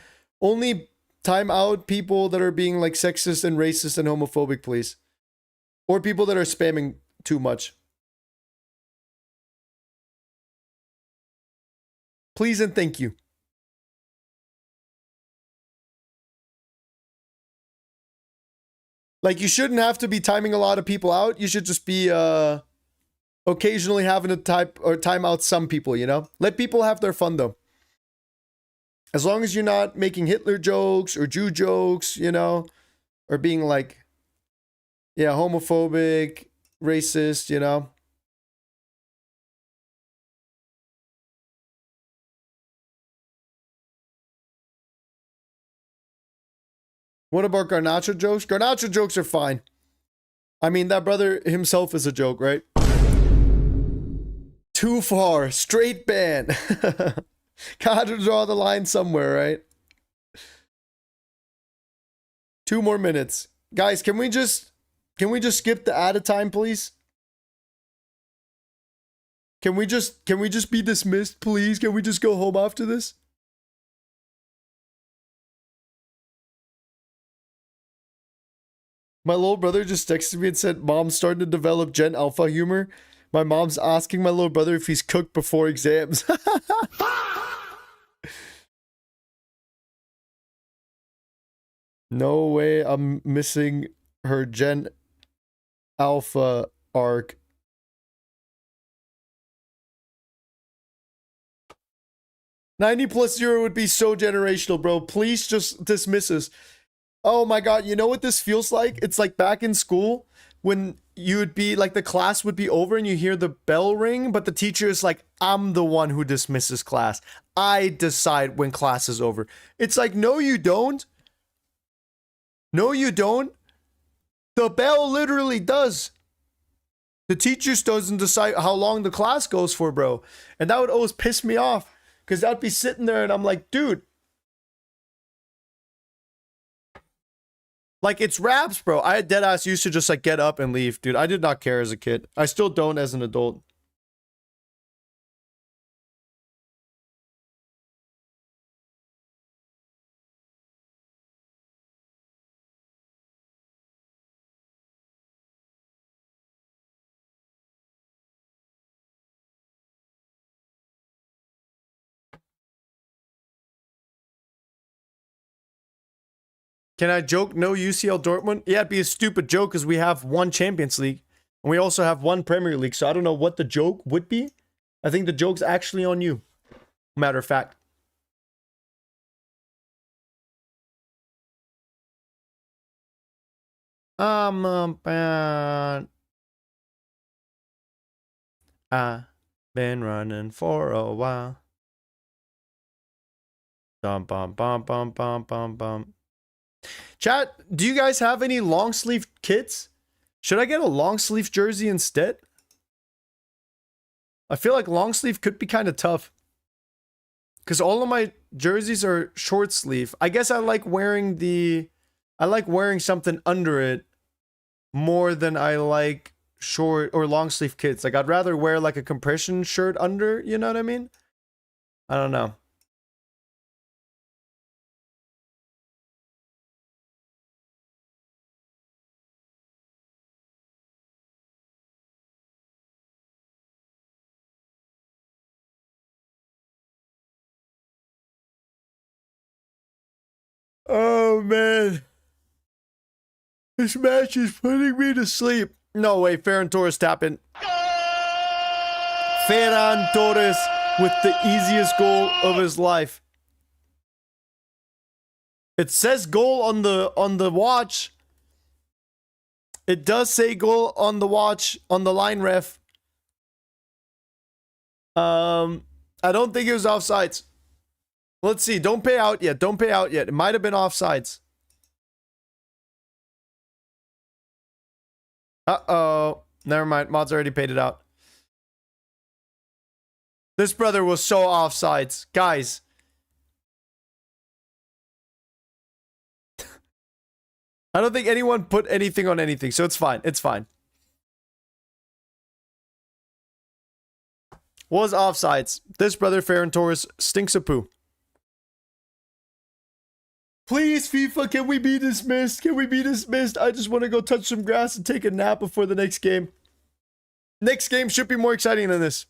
only time out people that are being like sexist and racist and homophobic, please. Or people that are spamming too much. Please and thank you. Like, you shouldn't have to be timing a lot of people out. You should just be occasionally having to time out some people, you know? Let people have their fun, though. As long as you're not making Hitler jokes or Jew jokes, you know? Or being like, yeah, homophobic, racist, you know? What about Garnacho jokes? Garnacho jokes are fine. I mean, that brother himself is a joke, right? Too far. Straight ban. Gotta draw the line somewhere, right? 2 more minutes. Guys, can we just skip the added time, please? Can we just be dismissed, please? Can we just go home after this? My little brother just texted me and said, Mom's starting to develop Gen Alpha humor. My mom's asking my little brother if he's cooked before exams. No way I'm missing her Gen Alpha arc. +0 would be so generational, bro. Please just dismiss us. Oh my god, you know what this feels like? It's like back in school when you would be like, the class would be over and you hear the bell ring, but the teacher is like, I'm the one who dismisses class. I decide when class is over. It's like, no, you don't. No, you don't. The bell literally does. The teacher doesn't decide how long the class goes for, bro. And that would always piss me off because I'd be sitting there and I'm like, dude. Like, it's raps, bro. I had deadass used to just like get up and leave, dude. I did not care as a kid. I still don't as an adult. Can I joke no UCL Dortmund? Yeah, it'd be a stupid joke because we have 1 Champions League. And we also have 1 Premier League. So I don't know what the joke would be. I think the joke's actually on you. Matter of fact. I've been running for a while. Bum bum bum bum bum bum bum. Chat, do you guys have any long sleeve kits? Should I get a long sleeve jersey instead? I feel like long sleeve could be kind of tough. Because all of my jerseys are short sleeve. I guess I like wearing something under it more than I like short or long sleeve kits. Like, I'd rather wear like a compression shirt under, you know what I mean? I don't know. Oh man. This match is putting me to sleep. No way, Ferran Torres tapping. Ferran Torres with the easiest goal of his life. It says goal on the watch. It does say goal on the watch on the line ref. I don't think it was offsides. Let's see. Don't pay out yet. Don't pay out yet. It might have been offsides. Uh-oh. Never mind. Mod's already paid it out. This brother was so offsides. Guys. I don't think anyone put anything on anything, so it's fine. It's fine. Was offsides. This brother, Ferran Torres, stinks of poo. Please, FIFA, can we be dismissed? Can we be dismissed? I just want to go touch some grass and take a nap before the next game. Next game should be more exciting than this.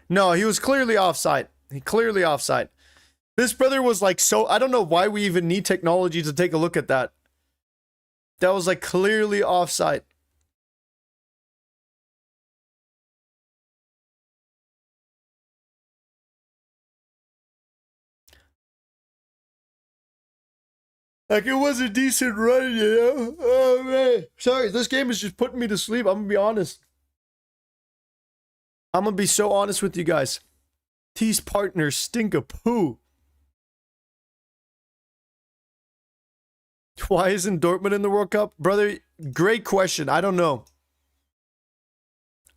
No, he was clearly offside. He clearly offside. This brother was like so... I don't know why we even need technology to take a look at that. That was like clearly offside. Like, it was a decent run, you know? Oh, man. Sorry, this game is just putting me to sleep. I'm gonna be honest. I'm gonna be so honest with you guys. These partners stink of poo. Why isn't Dortmund in the World Cup? Brother, great question. I don't know.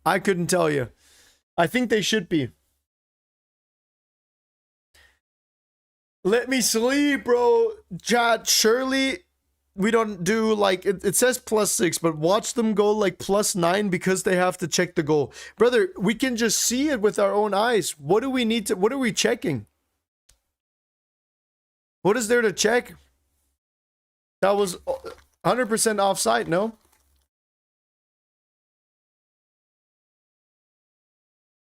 I couldn't tell you. I think they should be. Let me sleep, bro. Chat, surely we don't do like... It says +6, but watch them go like +9 because they have to check the goal. Brother, we can just see it with our own eyes. What do we need to... What are we checking? What is there to check? That was 100% offside, no?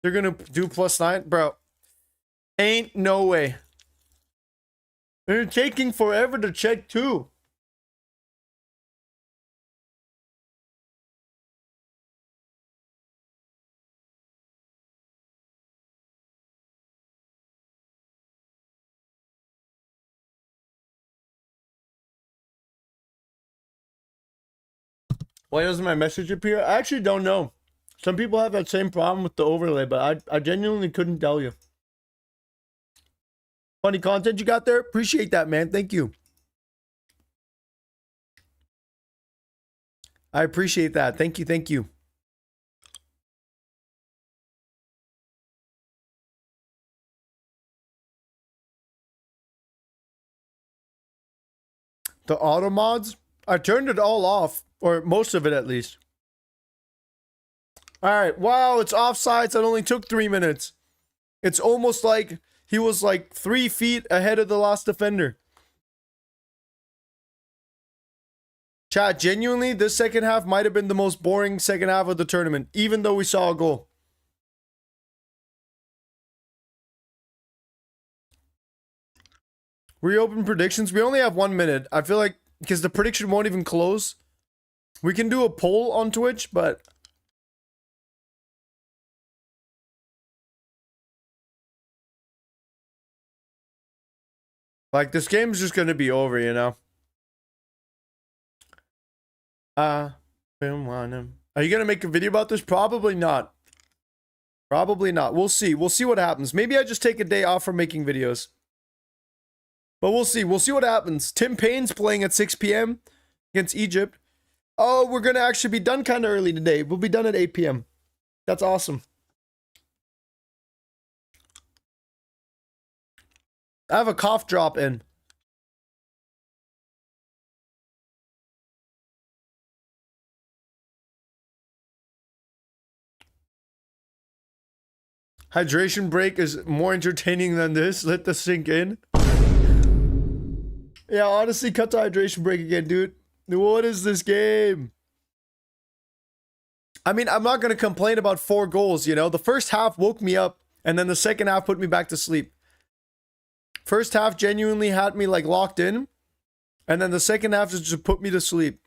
They're gonna do +9? Bro. Ain't no way. They're taking forever to check too. Why doesn't my message appear? I actually don't know. Some people have that same problem with the overlay, but I genuinely couldn't tell you. Funny content you got there? Appreciate that, man. Thank you. I appreciate that. Thank you. Thank you. The auto mods? I turned it all off, or most of it at least. All right. Wow, it's offsides. It only took 3 minutes. It's almost like he was like 3 feet ahead of the last defender. Chat, genuinely, this second half might have been the most boring second half of the tournament, even though we saw a goal. Reopen predictions. We only have 1 minute. I feel like, because the prediction won't even close. We can do a poll on Twitch, but... like, this game's just gonna be over, you know? Are you gonna make a video about this? Probably not. Probably not. We'll see. We'll see what happens. Maybe I just take a day off from making videos. But we'll see. We'll see what happens. Tim Payne's playing at 6 p.m. against Egypt. Oh, we're gonna actually be done kind of early today. We'll be done at 8 p.m. That's awesome. I have a cough drop in. Hydration break is more entertaining than this. Let this sink in. Yeah, honestly, cut to hydration break again, dude. What is this game? I mean, I'm not going to complain about 4 goals, you know? The first half woke me up, and then the second half put me back to sleep. First half genuinely had me like locked in. And then the second half just put me to sleep.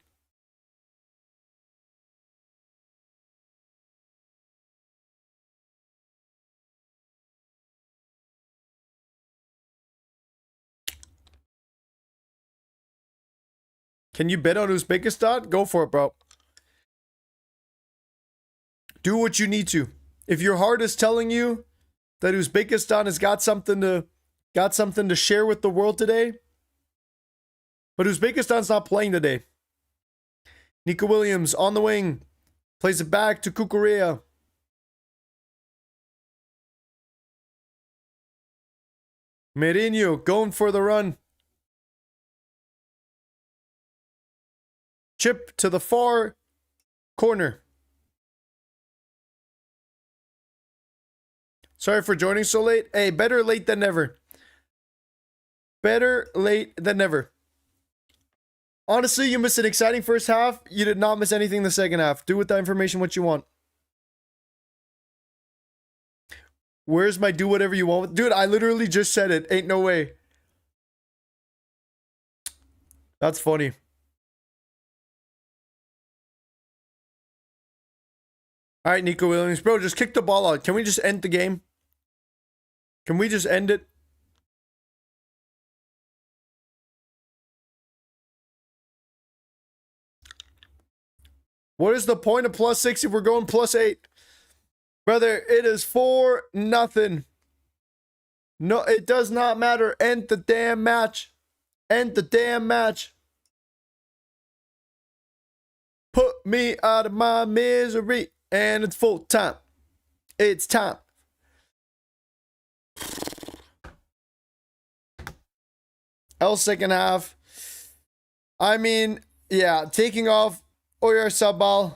Can you bet on Uzbekistan? Go for it, bro. Do what you need to. If your heart is telling you that Uzbekistan has got something to share with the world today, but Uzbekistan's not playing today. Nico Williams on the wing. Plays it back to Kukurea. Mourinho going for the run. Chip to the far corner. Sorry for joining so late. Hey, better late than never. Better late than never. Honestly, you missed an exciting first half. You did not miss anything in the second half. Do with that information what you want. Where's my do whatever you want? Dude, I literally just said it. Ain't no way. That's funny. All right, Nico Williams. Bro, just kick the ball out. Can we just end the game? Can we just end it? What is the point of +6 if we're going +8? Brother, it is 4-0. No, it does not matter. End the damn match. End the damn match. Put me out of my misery. And it's full time. It's time. L second half. I mean, yeah, taking off Oyarzabal.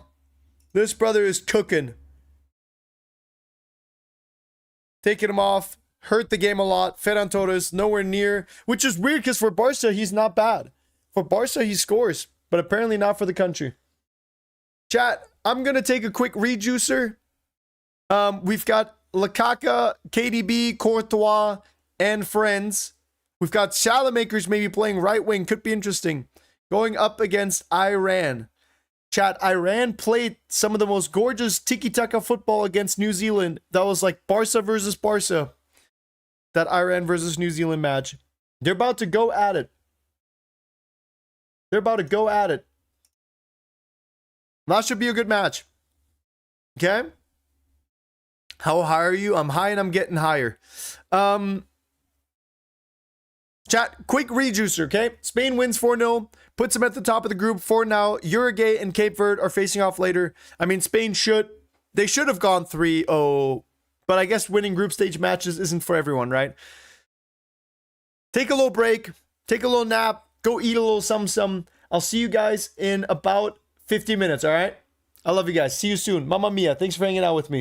This brother is cooking. Taking him off. Hurt the game a lot. Ferran Torres nowhere near. Which is weird because for Barca, he's not bad. For Barca, he scores. But apparently not for the country. Chat, I'm going to take a quick rejuicer. We've got Lukaku, KDB, Courtois, and friends. We've got Salamakers maybe playing right wing. Could be interesting. Going up against Iran. Chat, Iran played some of the most gorgeous tiki-taka football against New Zealand. That was like Barca versus Barca. That Iran versus New Zealand match. They're about to go at it. They're about to go at it. That should be a good match. Okay? How high are you? I'm high and I'm getting higher. Chat, quick rejuicer, okay? Spain wins 4-0. Puts them at the top of the group for now. Uruguay and Cape Verde are facing off later. I mean, Spain should have gone 3-0. But I guess winning group stage matches isn't for everyone, right? Take a little break. Take a little nap. Go eat a little some. I'll see you guys in about 50 minutes, all right? I love you guys. See you soon. Mamma mia. Thanks for hanging out with me.